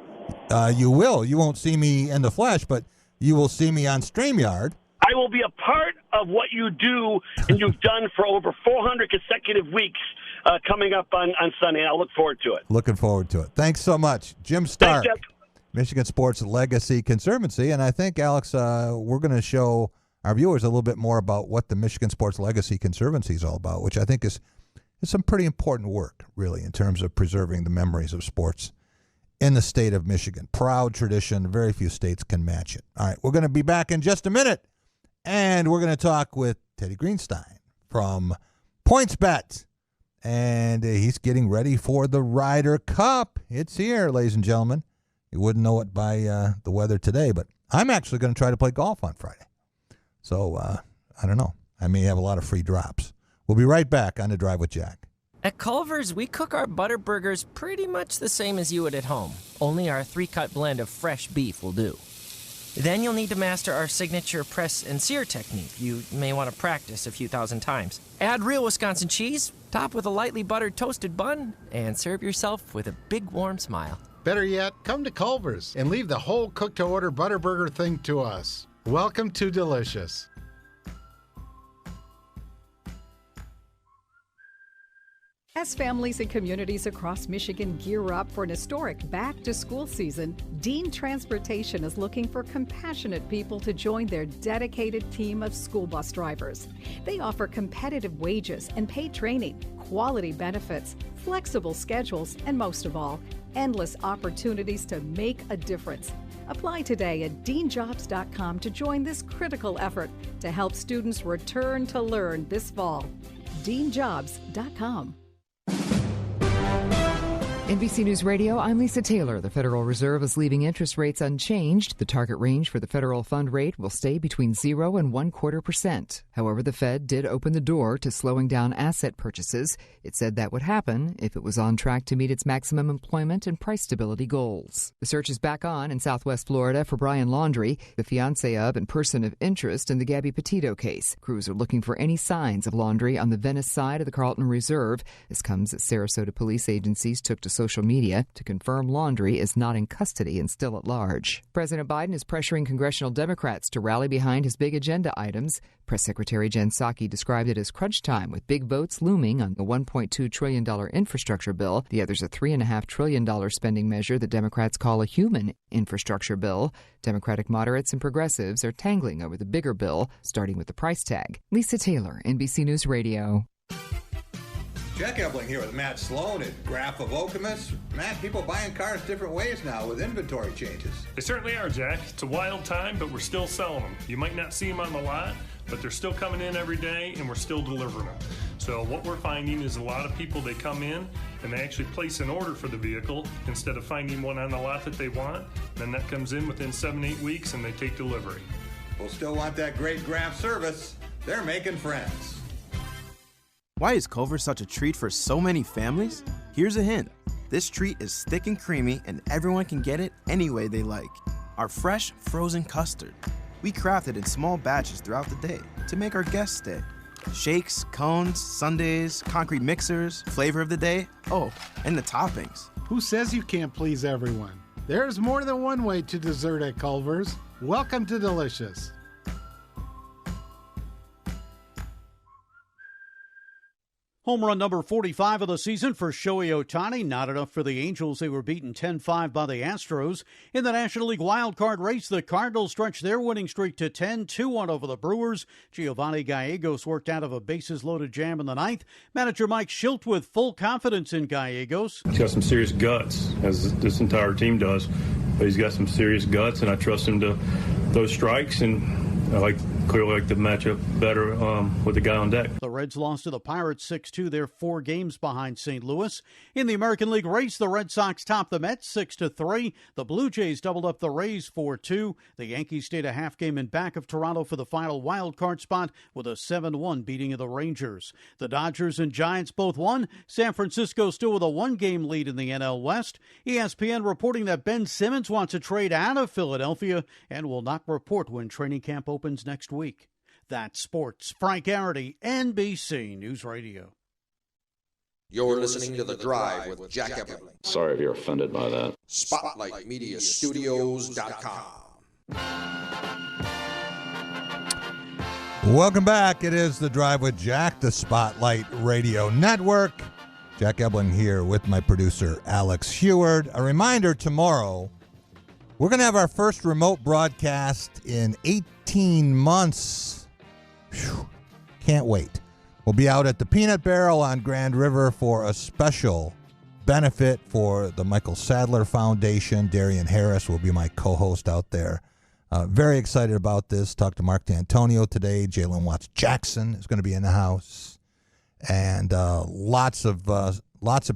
You will. You won't see me in the flesh, but you will see me on StreamYard. I will be a part of what you do, and you've done for over 400 consecutive weeks coming up on Sunday, and I'll look forward to it. Looking forward to it. Thanks so much. Jim Stark, Michigan Sports Legacy Conservancy. And I think, Alex, we're going to show our viewers a little bit more about what the Michigan Sports Legacy Conservancy is all about, which I think is some pretty important work, really, in terms of preserving the memories of sports in the state of Michigan. Proud tradition. Very few states can match it. All right, we're going to be back in just a minute, and we're going to talk with Teddy Greenstein from PointsBet. And he's getting ready for the Ryder Cup. It's here, ladies and gentlemen. You wouldn't know it by the weather today, but I'm actually going to try to play golf on Friday. So, I don't know. I may have a lot of free drops. We'll be right back on The Drive with Jack. At Culver's, we cook our butter burgers pretty much the same as you would at home. Only our 3-cut blend of fresh beef will do. Then you'll need to master our signature press and sear technique. You may want to practice a few thousand times. Add real Wisconsin cheese, top with a lightly buttered toasted bun, and serve yourself with a big warm smile. Better yet, come to Culver's and leave the whole cook-to-order butter burger thing to us. Welcome to Delicious. As families and communities across Michigan gear up for an historic back-to-school season, Dean Transportation is looking for compassionate people to join their dedicated team of school bus drivers. They offer competitive wages and paid training, quality benefits, flexible schedules, and most of all, endless opportunities to make a difference. Apply today at deanjobs.com to join this critical effort to help students return to learn this fall. deanjobs.com. NBC News Radio, I'm Lisa Taylor. The Federal Reserve is leaving interest rates unchanged. The target range for the federal fund rate will stay between 0 and 1/4%. However, the Fed did open the door to slowing down asset purchases. It said that would happen if it was on track to meet its maximum employment and price stability goals. The search is back on in Southwest Florida for Brian Laundrie, the fiancé of and person of interest in the Gabby Petito case. Crews are looking for any signs of Laundrie on the Venice side of the Carlton Reserve. This comes as Sarasota police agencies took to social media to confirm Laundrie is not in custody and still at large. President Biden is pressuring congressional Democrats to rally behind his big agenda items. Press Secretary Jen Psaki described it as crunch time, with big votes looming on the $1.2 trillion infrastructure bill. The other's a $3.5 trillion spending measure that Democrats call a human infrastructure bill. Democratic moderates and progressives are tangling over the bigger bill, starting with the price tag. Lisa Taylor, NBC News Radio. Jack Ebling here with Matt Sloan at Graph of Okemos. Matt, people buying cars different ways now with inventory changes. They certainly are, Jack. It's a wild time, but we're still selling them. You might not see them on the lot, but they're still coming in every day, and we're still delivering them. So what we're finding is a lot of people, they come in, and they actually place an order for the vehicle instead of finding one on the lot that they want. Then that comes in within 7-8 weeks, and they take delivery. We'll still want that great Graph service. They're making friends. Why is Culver such a treat for so many families? Here's a hint. This treat is thick and creamy, and everyone can get it any way they like. Our fresh, frozen custard. We craft it in small batches throughout the day to make our guests stay. Shakes, cones, sundaes, concrete mixers, flavor of the day, oh, and the toppings. Who says you can't please everyone? There's more than one way to dessert at Culver's. Welcome to Delicious. Home run number 45 of the season for Shohei Ohtani. Not enough for the Angels. They were beaten 10-5 by the Astros. In the National League wildcard race, the Cardinals stretched their winning streak to 10, 2-1 over the Brewers. Giovanni Gallegos worked out of a bases-loaded jam in the ninth. Manager Mike Schilt with full confidence in Gallegos. He's got some serious guts, as this entire team does. But he's got some serious guts, and I trust him to those strikes, and I clearly like the matchup better with the guy on deck. The Reds lost to the Pirates 6-2. They're 4 games behind St. Louis. In the American League race, the Red Sox topped the Mets 6-3. The Blue Jays doubled up the Rays 4-2. The Yankees stayed a half game in back of Toronto for the final wild card spot with a 7-1 beating of the Rangers. The Dodgers and Giants both won. San Francisco still with a 1-game lead in the NL West. ESPN reporting that Ben Simmons wants to trade out of Philadelphia and will not report when training camp opens next week. That's sports. Frank Garrity, NBC News Radio. You're listening to The Drive with Jack Epling. Sorry if you're offended by that. SpotlightMediaStudios.com. Welcome back. It is The Drive with Jack, the Spotlight Radio Network. Jack Ebling here with my producer, Alex Heward. A reminder, tomorrow, we're going to have our first remote broadcast in 18 months. Whew. Can't wait. We'll be out at the Peanut Barrel on Grand River for a special benefit for the Michael Sadler Foundation. Darian Harris will be my co-host out there. Very excited about this. Talked to Mark D'Antonio today. Jalen Watts-Jackson is going to be in the house. And lots of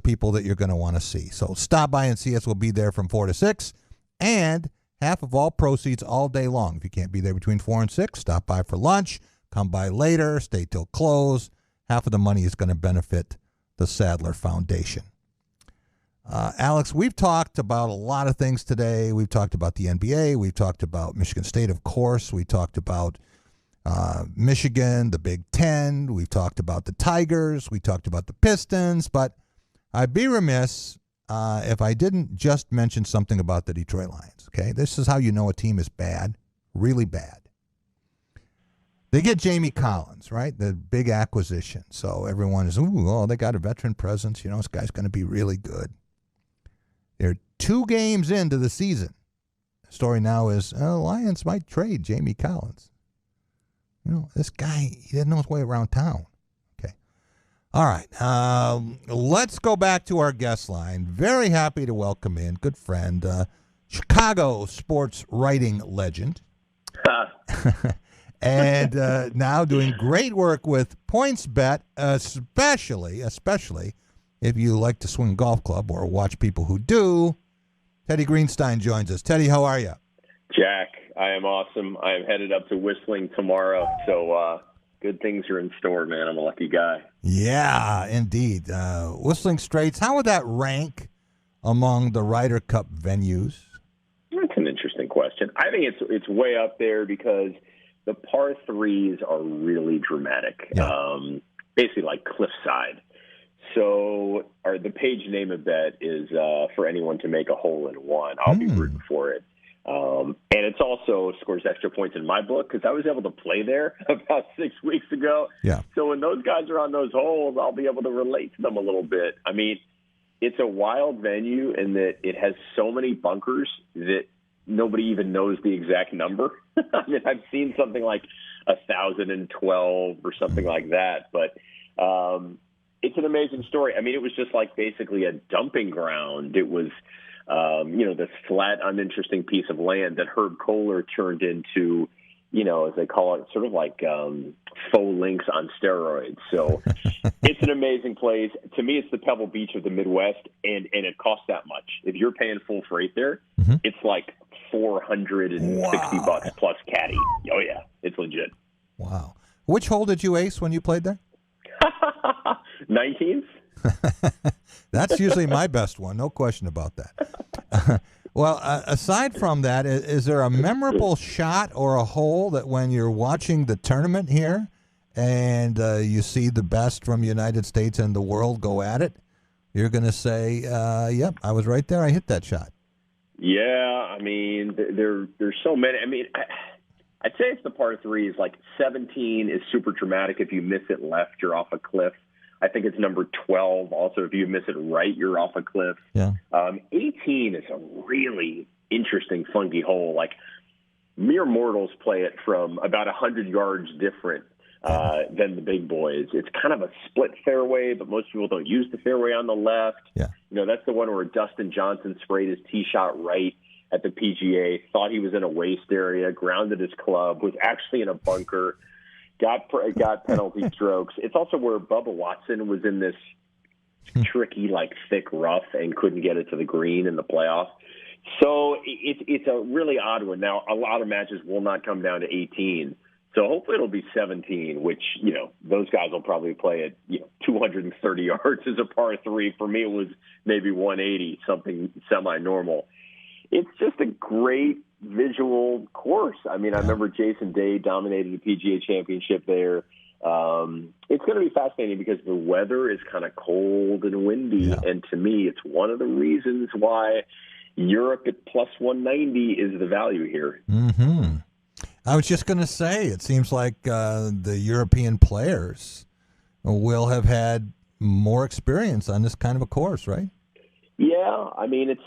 people that you're going to want to see. So stop by and see us. We'll be there from 4 to 6. And half of all proceeds all day long. If you can't be there between 4 and 6, stop by for lunch. Come by later, stay till close. Half of the money is going to benefit the Sadler Foundation. Alex, we've talked about a lot of things today. We've talked about the NBA. We've talked about Michigan State, of course. We talked about Michigan, the Big Ten. We've talked about the Tigers. We talked about the Pistons. But I'd be remiss if I didn't just mention something about the Detroit Lions. Okay, this is how you know a team is bad, really bad. They get Jamie Collins, right? The big acquisition. So everyone is, they got a veteran presence. You know, this guy's going to be really good. They're 2 games into the season. The story now is, Lions might trade Jamie Collins. You know, this guy, he didn't know his way around town. Okay. All right. Let's go back to our guest line. Very happy to welcome in, good friend, Chicago sports writing legend. And now doing great work with PointsBet, especially if you like to swing a golf club or watch people who do. Teddy Greenstein joins us. Teddy, how are you? Jack, I am awesome. I am headed up to Whistling tomorrow, so good things are in store, man. I'm a lucky guy. Yeah, indeed. Whistling Straits, how would that rank among the Ryder Cup venues? That's an interesting question. I think it's way up there because the par threes are really dramatic, basically like cliffside. So the page name of that is for anyone to make a hole in one. I'll be rooting for it. And it's also scores extra points in my book because I was able to play there about 6 weeks ago. Yeah. So when those guys are on those holes, I'll be able to relate to them a little bit. I mean, it's a wild venue in that it has so many bunkers that nobody even knows the exact number. I mean, I've seen something like 1,012 or something like that, but it's an amazing story. I mean, it was just like basically a dumping ground. It was, this flat, uninteresting piece of land that Herb Kohler turned into, as they call it, sort of like faux links on steroids. So it's an amazing place. To me, it's the Pebble Beach of the Midwest, and it costs that much. If you're paying full freight there, it's like $460 plus caddy. Oh, yeah. It's legit. Wow. Which hole did you ace when you played there? 19th. That's usually my best one. No question about that. Well, aside from that, is there a memorable shot or a hole that when you're watching the tournament here and you see the best from the United States and the world go at it, you're going to say, yep, I was right there. I hit that shot. Yeah, I mean, there's so many. I mean, I'd say it's the par threes. Like 17 is super dramatic. If you miss it left, you're off a cliff. I think it's number 12. Also, if you miss it right, you're off a cliff. Yeah. 18 is a really interesting, funky hole. Like mere mortals play it from about 100 yards different than the big boys. It's kind of a split fairway, but most people don't use the fairway on the left. Yeah. You know, that's the one where Dustin Johnson sprayed his tee shot right at the PGA, thought he was in a waste area, grounded his club, was actually in a bunker, got penalty strokes. It's also where Bubba Watson was in this tricky, like, thick rough and couldn't get it to the green in the playoffs. So it's a really odd one. Now, a lot of matches will not come down to 18. So hopefully it'll be 17, which, you know, those guys will probably play at, 230 yards as a par three. For me, it was maybe 180, something semi-normal. It's just a great visual course. I mean, I remember Jason Day dominated the PGA Championship there. It's going to be fascinating because the weather is kind of cold and windy. Yeah. And to me, it's one of the reasons why Europe at plus 190 is the value here. Mm-hmm. I was just going to say, it seems like the European players will have had more experience on this kind of a course, right? Yeah, I mean, it's,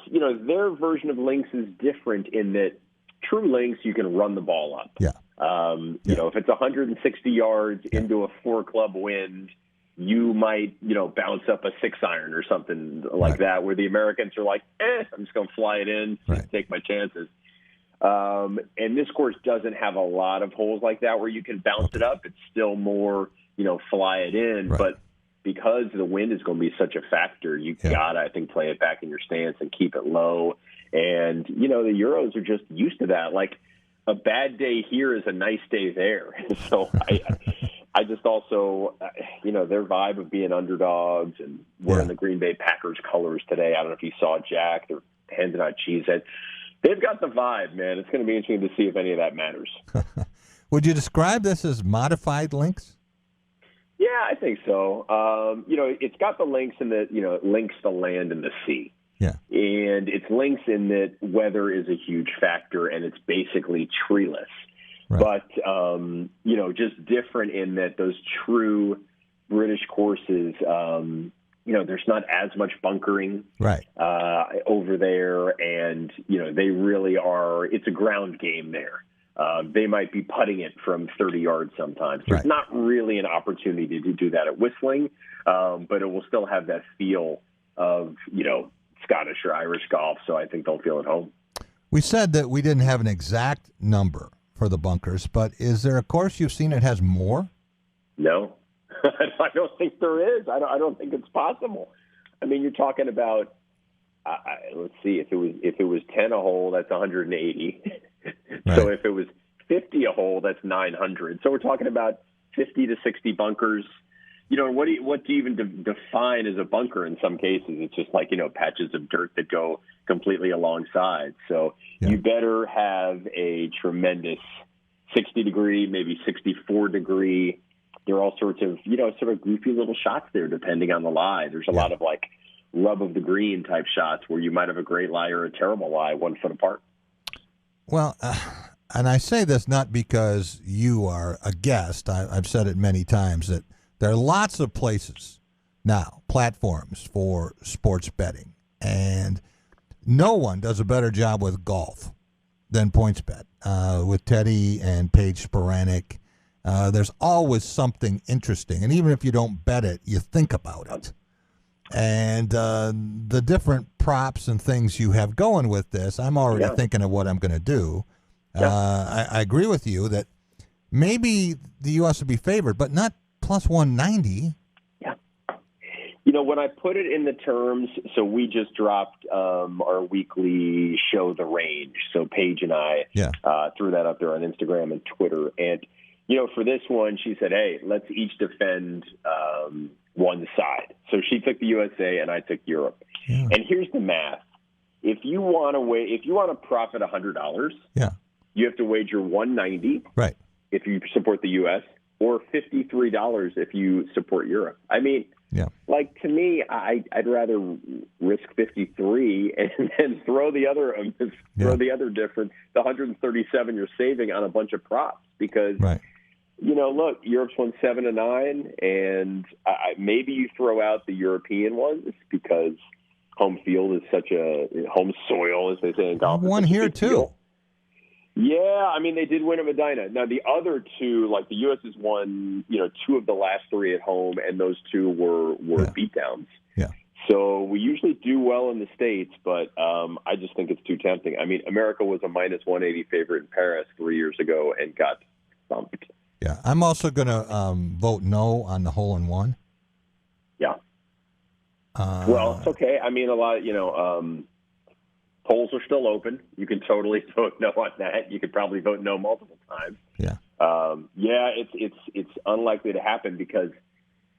their version of links is different in that true links, you can run the ball up. Yeah. You know, if it's 160 yards into a 4-club wind, you might, bounce up a 6-iron or something like that, where the Americans are like, I'm just going to fly it in, take my chances. And this course doesn't have a lot of holes like that where you can bounce it up. It's still more, fly it in. But because the wind is going to be such a factor, you gotta, I think, play it back in your stance and keep it low. And, the Euros are just used to that. Like, a bad day here is a nice day there. So I just also, their vibe of being underdogs and wearing the Green Bay Packers colors today. I don't know if you saw Jack. They're handing out cheeseheads. They've got the vibe, man. It's going to be interesting to see if any of that matters. Would you describe this as modified links? Yeah, I think so. It's got the links in that, it links the land and the sea. Yeah. And it's links in that weather is a huge factor, and it's basically treeless. Right. But, just different in that those true British courses, there's not as much bunkering over there. And, they really are – it's a ground game there. They might be putting it from 30 yards sometimes. There's not really an opportunity to do that at Whistling, but it will still have that feel of, Scottish or Irish golf, so I think they'll feel at home. We said that we didn't have an exact number for the bunkers, but is there a course you've seen that has more? No. I don't think there is. I don't think it's possible. I mean, you're talking about let's see, if it was 10 a hole, that's 180. So if it was 50 a hole, that's 900. So we're talking about 50 to 60 bunkers. What do you even define as a bunker? In some cases, it's just like, patches of dirt that go completely alongside. So you better have a tremendous 60-degree, maybe 64-degree. There are all sorts of, sort of goofy little shots there, depending on the lie. There's a lot of like rub of the green type shots where you might have a great lie or a terrible lie 1 foot apart. Well, and I say this not because you are a guest. I've said it many times that there are lots of places now, platforms for sports betting, and no one does a better job with golf than PointsBet. With Teddy and Paige Sporanic, there's always something interesting, and even if you don't bet it, you think about it. And the different props and things you have going with this, I'm already thinking of what I'm going to do. I agree with you that maybe the U.S. would be favored, but not plus 190. Yeah. When I put it in the terms, so we just dropped our weekly show, The Range. So Paige and I threw that up there on Instagram and Twitter. And, for this one, she said, hey, let's each defend one side. So she took the USA and I took Europe. Yeah. And here's the math. If you want to profit $100, you have to wager 190. Right. If you support the U.S., or $53 if you support Europe. I mean, like, to me, I'd rather risk 53 and then throw the other difference, the 137 you're saving, on a bunch of props, because look, Europe's won 7 of 9, and maybe you throw out the European ones because home field is such a home soil, as they say in golf. One here too. Deal. Yeah, I mean, they did win at Medina. Now, the other two, like the U.S. has won, 2 of the last 3 at home, and those 2 were beatdowns. Yeah. So we usually do well in the States, but I just think it's too tempting. I mean, America was a minus 180 favorite in Paris 3 years ago and got thumped. Yeah, I'm also going to vote no on the hole-in-one. Yeah. Well, it's okay. I mean, a lot, polls are still open. You can totally vote no on that. You could probably vote no multiple times. Yeah. It's unlikely to happen because,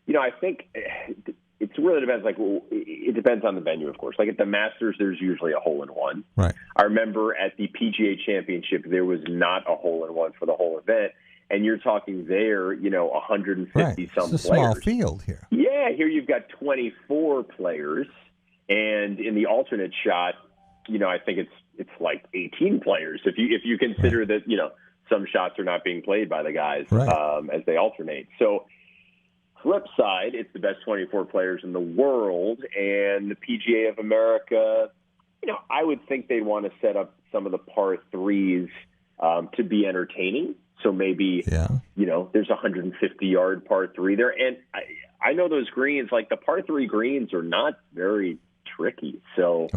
I think it really depends. Like, it depends on the venue, of course. Like at the Masters, there's usually a hole-in-one. Right. I remember at the PGA Championship, there was not a hole-in-one for the whole event. And you're talking there, 150 some it's a players. Small field here. Yeah, here you've got 24 players, and in the alternate shot, I think it's like 18 players. If you consider that, some shots are not being played by the guys as they alternate. So, flip side, it's the best 24 players in the world, and the PGA of America, I would think they'd want to set up some of the par threes to be entertaining. So maybe, there's a 150-yard par 3 there. And I know those greens, like the par 3 greens, are not very tricky. So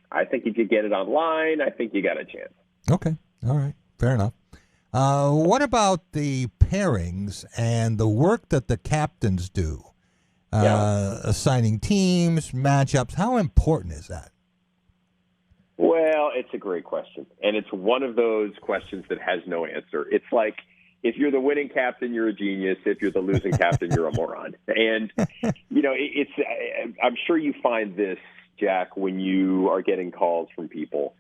I think if you get it online, I think you got a chance. Okay. All right. Fair enough. What about the pairings and the work that the captains do? Assigning teams, matchups. How important is that? Well, it's a great question. And it's one of those questions that has no answer. It's like, if you're the winning captain, you're a genius. If you're the losing captain, you're a moron. And, I'm sure you find this, Jack, when you are getting calls from people.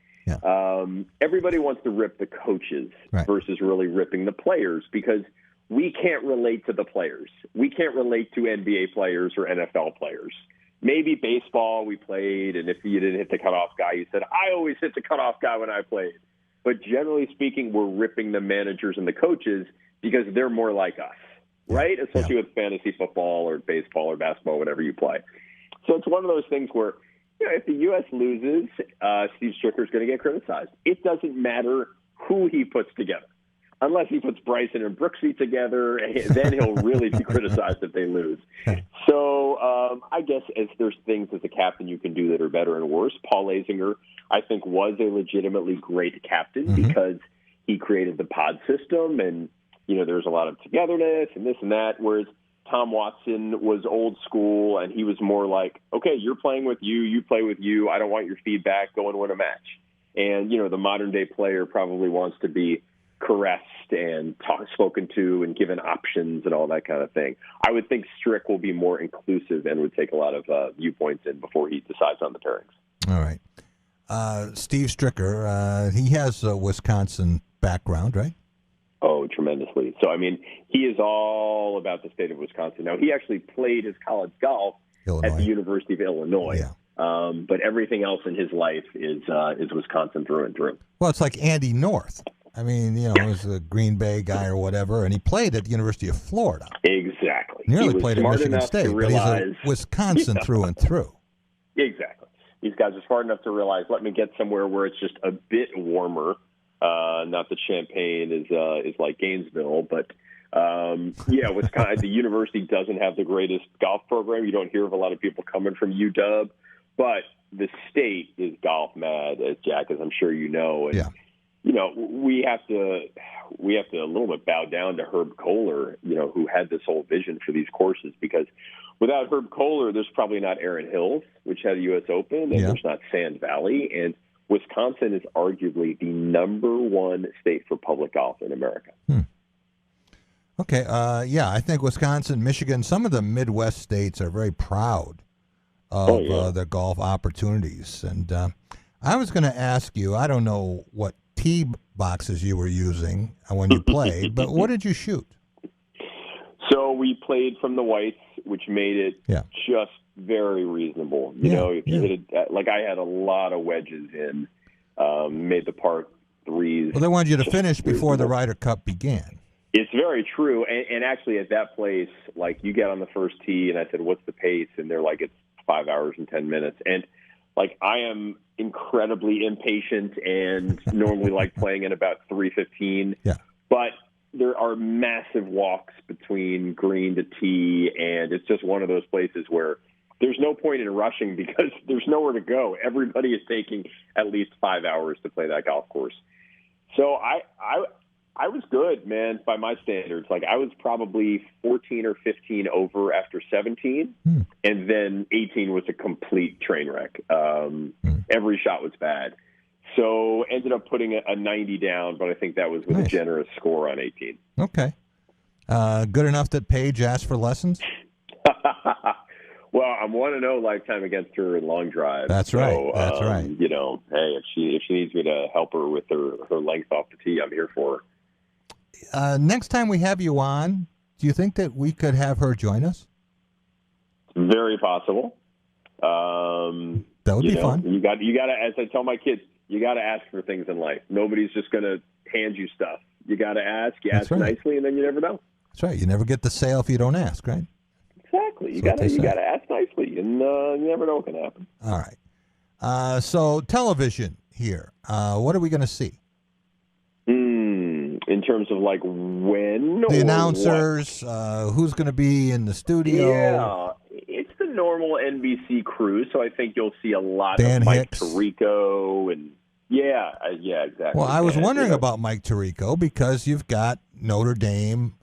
Everybody wants to rip the coaches versus really ripping the players, because we can't relate to the players. We can't relate to NBA players or NFL players. Maybe baseball we played, and if you didn't hit the cutoff guy, you said, I always hit the cutoff guy when I played. But generally speaking, we're ripping the managers and the coaches because they're more like us, right? Especially with fantasy football or baseball or basketball, whatever you play. So it's one of those things where, if the U.S. loses, Steve Stricker's going to get criticized. It doesn't matter who he puts together. Unless he puts Bryson and Brooksy together, then he'll really be criticized if they lose. So I guess as there's things as a captain you can do that are better and worse. Paul Azinger, I think, was a legitimately great captain because he created the pod system, and there's a lot of togetherness and this and that, whereas Tom Watson was old school, and he was more like, okay, you're playing with you play with you, I don't want your feedback, go and win a match. And, the modern-day player probably wants to be caressed and spoken to and given options and all that kind of thing. I would think Strick will be more inclusive and would take a lot of viewpoints in before he decides on the pairings. All right. Steve Stricker, he has a Wisconsin background, right? Oh, tremendously. So, I mean, he is all about the state of Wisconsin. Now, he actually played his college golf at the University of Illinois. But everything else in his life is Wisconsin through and through. Well, it's like Andy North. I mean, he was a Green Bay guy or whatever, and he played at the University of Florida. Exactly. Nearly played at Michigan State, but he's a Wisconsin through and through. Exactly. These guys are smart enough to realize, let me get somewhere where it's just a bit warmer. Not that Champaign is like Gainesville, but Wisconsin. The university doesn't have the greatest golf program. You don't hear of a lot of people coming from UW, but the state is golf mad, as Jack, as I'm sure you know. And, we have to a little bit bow down to Herb Kohler, who had this whole vision for these courses, because without Herb Kohler, there's probably not Erin Hills, which had a U.S. Open, and there's not Sand Valley. And Wisconsin is arguably the #1 state for public golf in America. Okay. I think Wisconsin, Michigan, some of the Midwest states are very proud of their golf opportunities. And I was going to ask you, I don't know what tee boxes you were using when you played, but what did you shoot? So we played from the whites, which made it just very reasonable. You know, if you hit it, like I had a lot of wedges in, made the par threes. Well, they wanted you to finish before the Ryder Cup began. It's very true. And actually at that place, like you get on the first tee and I said, what's the pace? And they're like, it's 5 hours and 10 minutes. And like, I am incredibly impatient and normally like playing in about 3:15. Yeah. But there are massive walks between green to tee, and it's just one of those places where there's no point in rushing because there's nowhere to go. Everybody is taking at least 5 hours to play that golf course. So I was good, man, by my standards. Like I was probably 14 or 15 over after 17, and then 18 was a complete train wreck. Every shot was bad. So ended up putting a 90 down, but I think that was with a generous score on 18. Okay. Good enough that Paige asked for lessons? Well, I'm 1-0 lifetime against her in long drive. That's right. That's right. You know, hey, if she needs me to help her with her length off the tee, I'm here for her. Next time we have you on, do you think that we could have her join us? Very possible. That would be fun. You got to, as I tell my kids, you got to ask for things in life. Nobody's just going to hand you stuff. You got to ask. You ask nicely, and then you never know. That's right. You never get the sale if you don't ask, right? Exactly. You got to ask nicely, and you never know what can happen. All right. So television here. What are we going to see? In terms of like when the announcers, who's going to be in the studio? Yeah, it's the normal NBC crew, so I think you'll see a lot Dan of Mike Hicks. Tirico and yeah, exactly. Well, I was wondering about Mike Tirico because you've got Notre Dame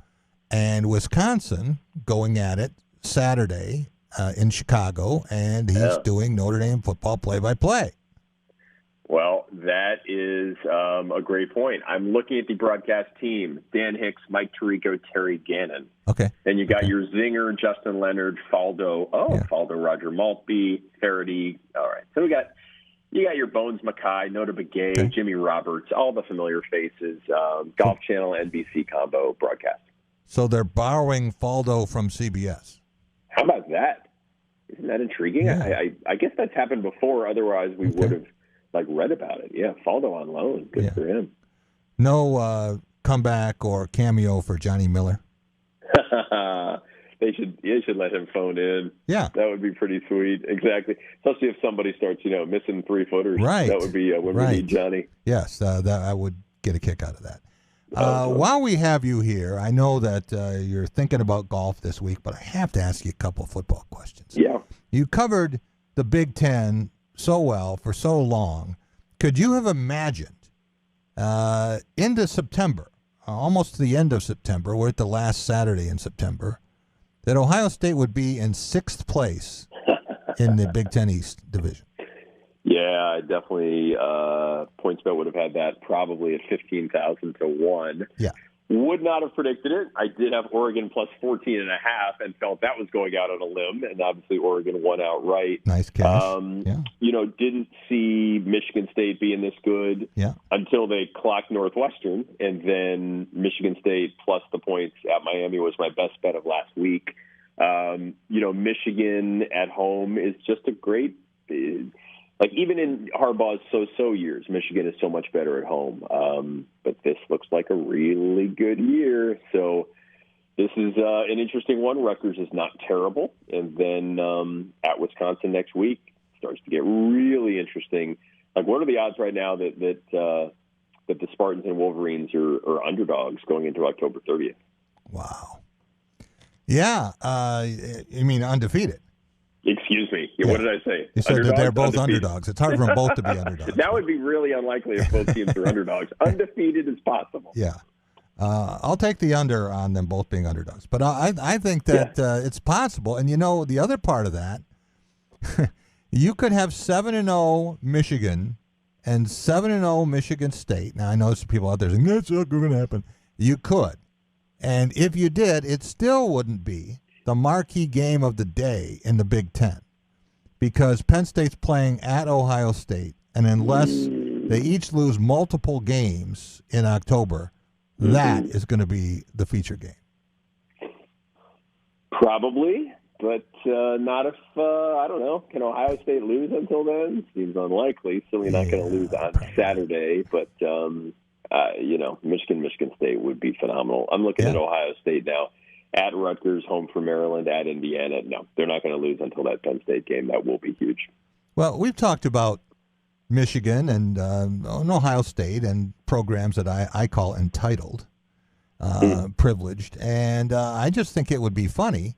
and Wisconsin going at it Saturday in Chicago, and he's doing Notre Dame football play-by-play. Well, that is a great point. I'm looking at the broadcast team: Dan Hicks, Mike Tirico, Terry Gannon. Okay. Then you got your zinger, Justin Leonard, Faldo. Faldo, Roger Maltby, Faraday. All right. So you got your Bones Mackay, Nota Begay, Jimmy Roberts, all the familiar faces. Golf Channel, NBC combo broadcast. So they're borrowing Faldo from CBS. How about that? Isn't that intriguing? Yeah. I guess that's happened before. Otherwise, we would have read about it. Yeah, Faldo on loan. Good for him. No comeback or cameo for Johnny Miller. They should let him phone in. Yeah, that would be pretty sweet. Exactly. Especially if somebody starts, missing 3-footers. Right. That would be when we need Johnny. Yes, that I would get a kick out of that. While we have you here, I know that you're thinking about golf this week, but I have to ask you a couple of football questions. Yeah. You covered the Big Ten so well for so long. Could you have imagined into September, almost to the end of September, we're at the last Saturday in September, that Ohio State would be in 6th place in the Big Ten East division? Yeah, definitely. PointsBet would have had that probably at 15,000 to 1. Yeah. Would not have predicted it. I did have Oregon plus 14.5 and felt that was going out on a limb, and obviously Oregon won outright. Nice cash. Didn't see Michigan State being this good until they clocked Northwestern, and then Michigan State plus the points at Miami was my best bet of last week. Michigan at home is just a great even in Harbaugh's so-so years, Michigan is so much better at home. But this looks like a really good year. So this is an interesting one. Rutgers is not terrible. And then at Wisconsin next week starts to get really interesting. Like, what are the odds right now that the Spartans and Wolverines are underdogs going into October 30th? Wow. Yeah. You mean undefeated? Excuse me. What did I say? You said that they're both underdogs. It's hard for them both to be underdogs. That would be really unlikely if both teams are underdogs. Undefeated is possible. Yeah. I'll take the under on them both being underdogs. But I think that it's possible. And, the other part of that, you could have 7-0 Michigan and 7-0 Michigan State. Now, I know some people out there saying, that's not going to happen. You could. And if you did, it still wouldn't be the marquee game of the day in the Big Ten, because Penn State's playing at Ohio State, and unless they each lose multiple games in October, that is going to be the feature game. Probably, but not if, I don't know, can Ohio State lose until then? Seems unlikely. Certainly not going to lose on Saturday, but, Michigan State would be phenomenal. I'm looking at Ohio State now. At Rutgers, home for Maryland, at Indiana. No, they're not going to lose until that Penn State game. That will be huge. Well, we've talked about Michigan and Ohio State and programs that I call entitled, privileged. And I just think it would be funny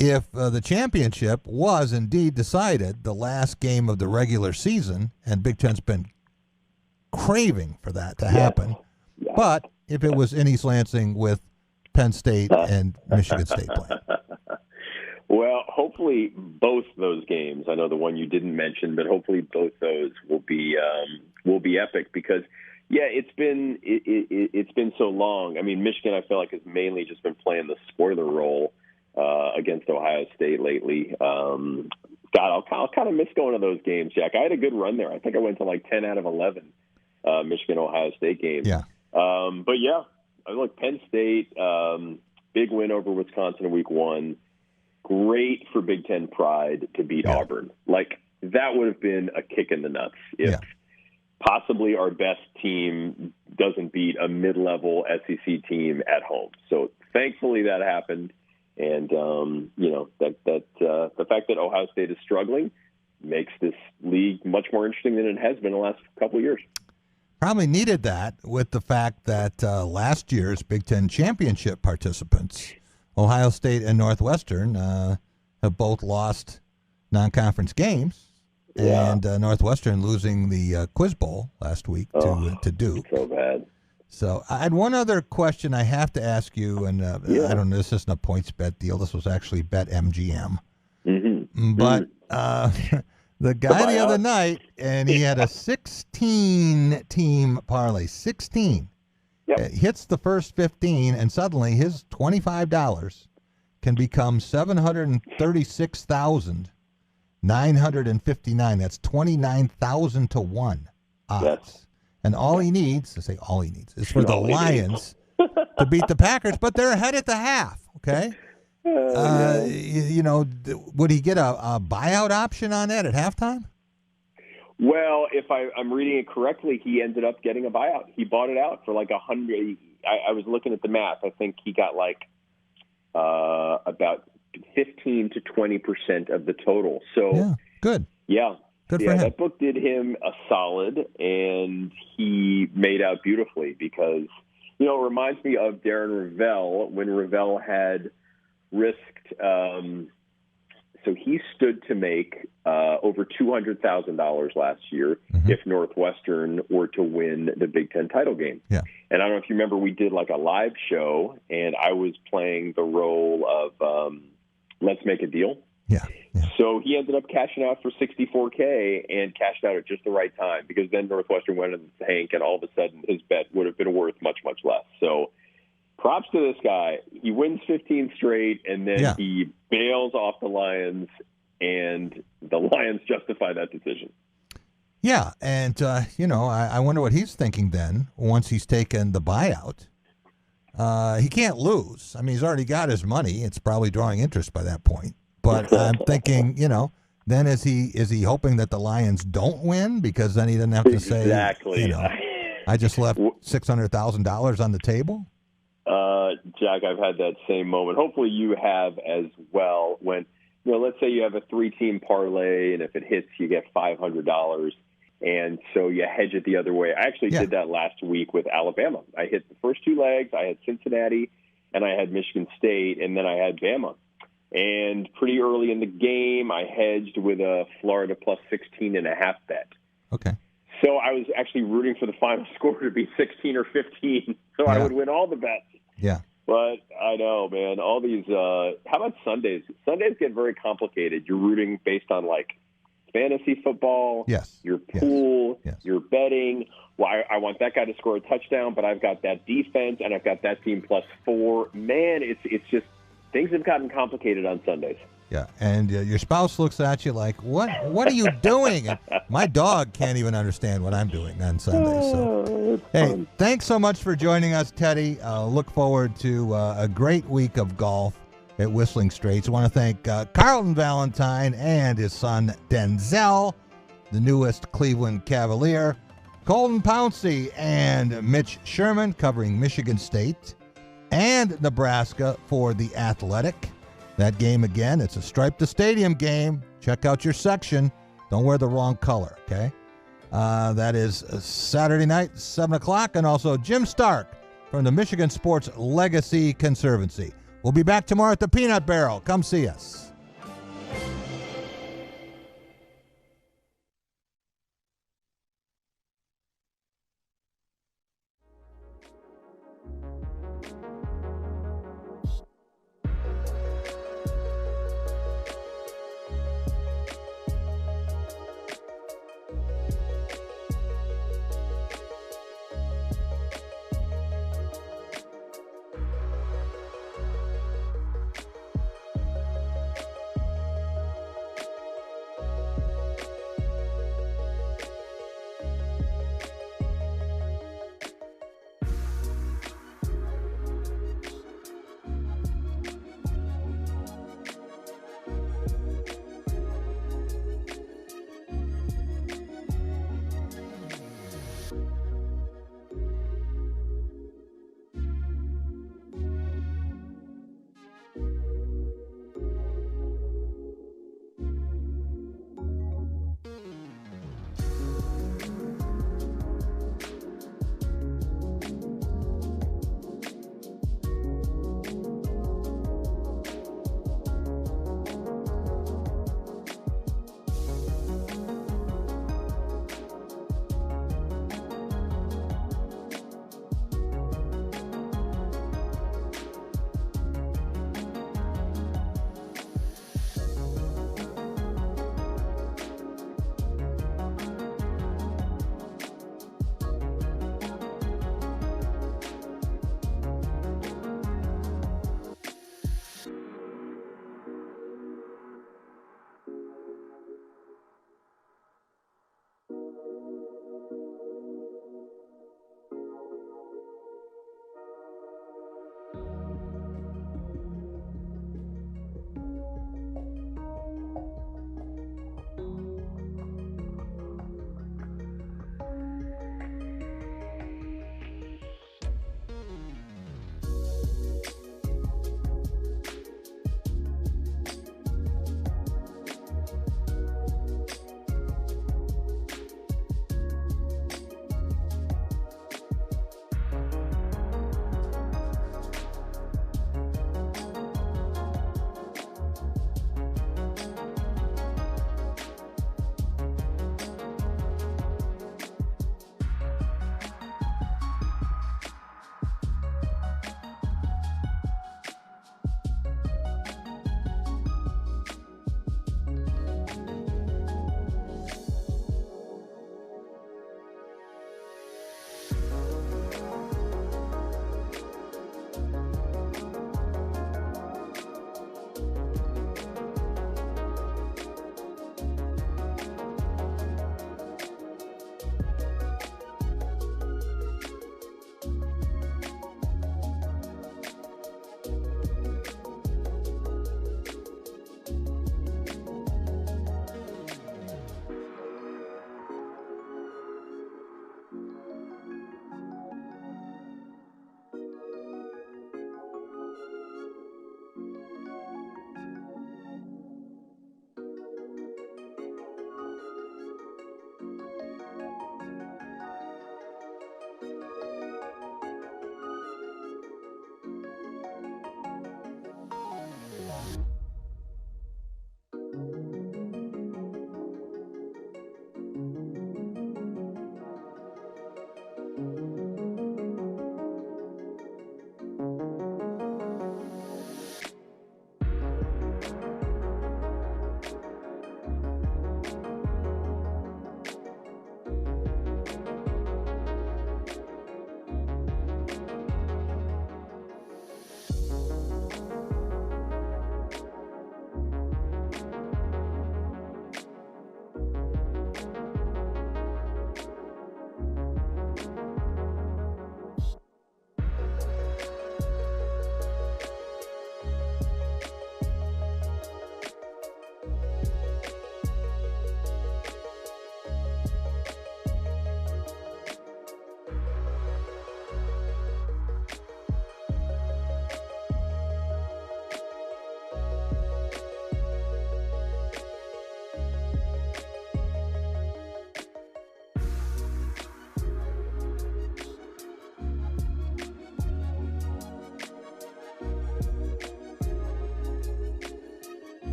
if the championship was indeed decided the last game of the regular season, and Big Ten's been craving for that to happen. Yeah. But if it was in East Lansing with Penn State and Michigan State playing. Well, hopefully both those games. I know the one you didn't mention, but hopefully both those will be epic because, it's been so long. I mean, Michigan, I feel like has mainly just been playing the spoiler role against Ohio State lately. God, I'll kind of miss going to those games, Jack. I had a good run there. I think I went to like 10 out of 11 Michigan-Ohio State games. Yeah. But yeah. Look, Penn State, big win over Wisconsin in week 1. Great for Big Ten pride to beat Auburn. Like, that would have been a kick in the nuts if possibly our best team doesn't beat a mid-level SEC team at home. So thankfully that happened. And, the fact that Ohio State is struggling makes this league much more interesting than it has been the last couple of years. Probably needed that with the fact that last year's Big Ten championship participants, Ohio State and Northwestern, have both lost non-conference games, and Northwestern losing the Quiz Bowl last week to Duke. So bad. So I had one other question I have to ask you, and I don't know, this isn't a points bet deal. This was actually Bet MGM. Mm-hmm. But the guy the other night, and he had a 16-team parlay, 16. Hits the first 15, and suddenly his $25 can become $736,959. That's 29,000 to 1 odds. Yes. And all he needs, is for the Lions to beat the Packers, but they're ahead at the half, okay? Would he get a buyout option on that at halftime? Well, if I'm reading it correctly, he ended up getting a buyout. He bought it out for like $100. I was looking at the math. I think he got like about 15 to 20% of the total. So good. Yeah. Good for him. That book did him a solid, and he made out beautifully because, it reminds me of Darren Ravel when Ravel had risked. So he stood to make over $200,000 last year if Northwestern were to win the Big Ten title game. Yeah. And I don't know if you remember, we did like a live show, and I was playing the role of Let's Make a Deal. Yeah. So he ended up cashing out for $64K and cashed out at just the right time because then Northwestern went in the tank, and all of a sudden his bet would have been worth much, much less. So props to this guy. He wins 15 straight, and then he bails off the Lions, and the Lions justify that decision. Yeah, and, I wonder what he's thinking then once he's taken the buyout. He can't lose. I mean, he's already got his money. It's probably drawing interest by that point. But I'm thinking, then is he hoping that the Lions don't win because then he doesn't have to say, I just left $600,000 on the table? Jack, I've had that same moment. Hopefully you have as well when, let's say you have a 3-team parlay, and if it hits, you get $500. And so you hedge it the other way. I actually did that last week with Alabama. I hit the first 2 legs. I had Cincinnati, and I had Michigan State, and then I had Bama. And pretty early in the game, I hedged with a Florida plus 16.5 bet. Okay. So I was actually rooting for the final score to be 16 or 15, so I would win all the bets. Yeah. But I know, man, all these how about Sundays? Sundays get very complicated. You're rooting based on, like, fantasy football, your pool, your betting. Well, I want that guy to score a touchdown, but I've got that defense, and I've got that team plus 4. Man, it's just things have gotten complicated on Sundays. Yeah, and your spouse looks at you like, what are you doing? And my dog can't even understand what I'm doing on Sundays. So, hey, thanks so much for joining us, Teddy. Look forward to a great week of golf. at Whistling Straits. I want to thank Carlton Valentine and his son Denzel, the newest Cleveland Cavalier, Colton Pouncey and Mitch Sherman covering Michigan State and Nebraska for The Athletic. That game again, it's a Stripe the Stadium game. Check out your section. Don't wear the wrong color, okay? That is Saturday night, 7 o'clock, and also Jim Stark from the Michigan Sports Legacy Conservancy. We'll be back tomorrow at the Peanut Barrel. Come see us.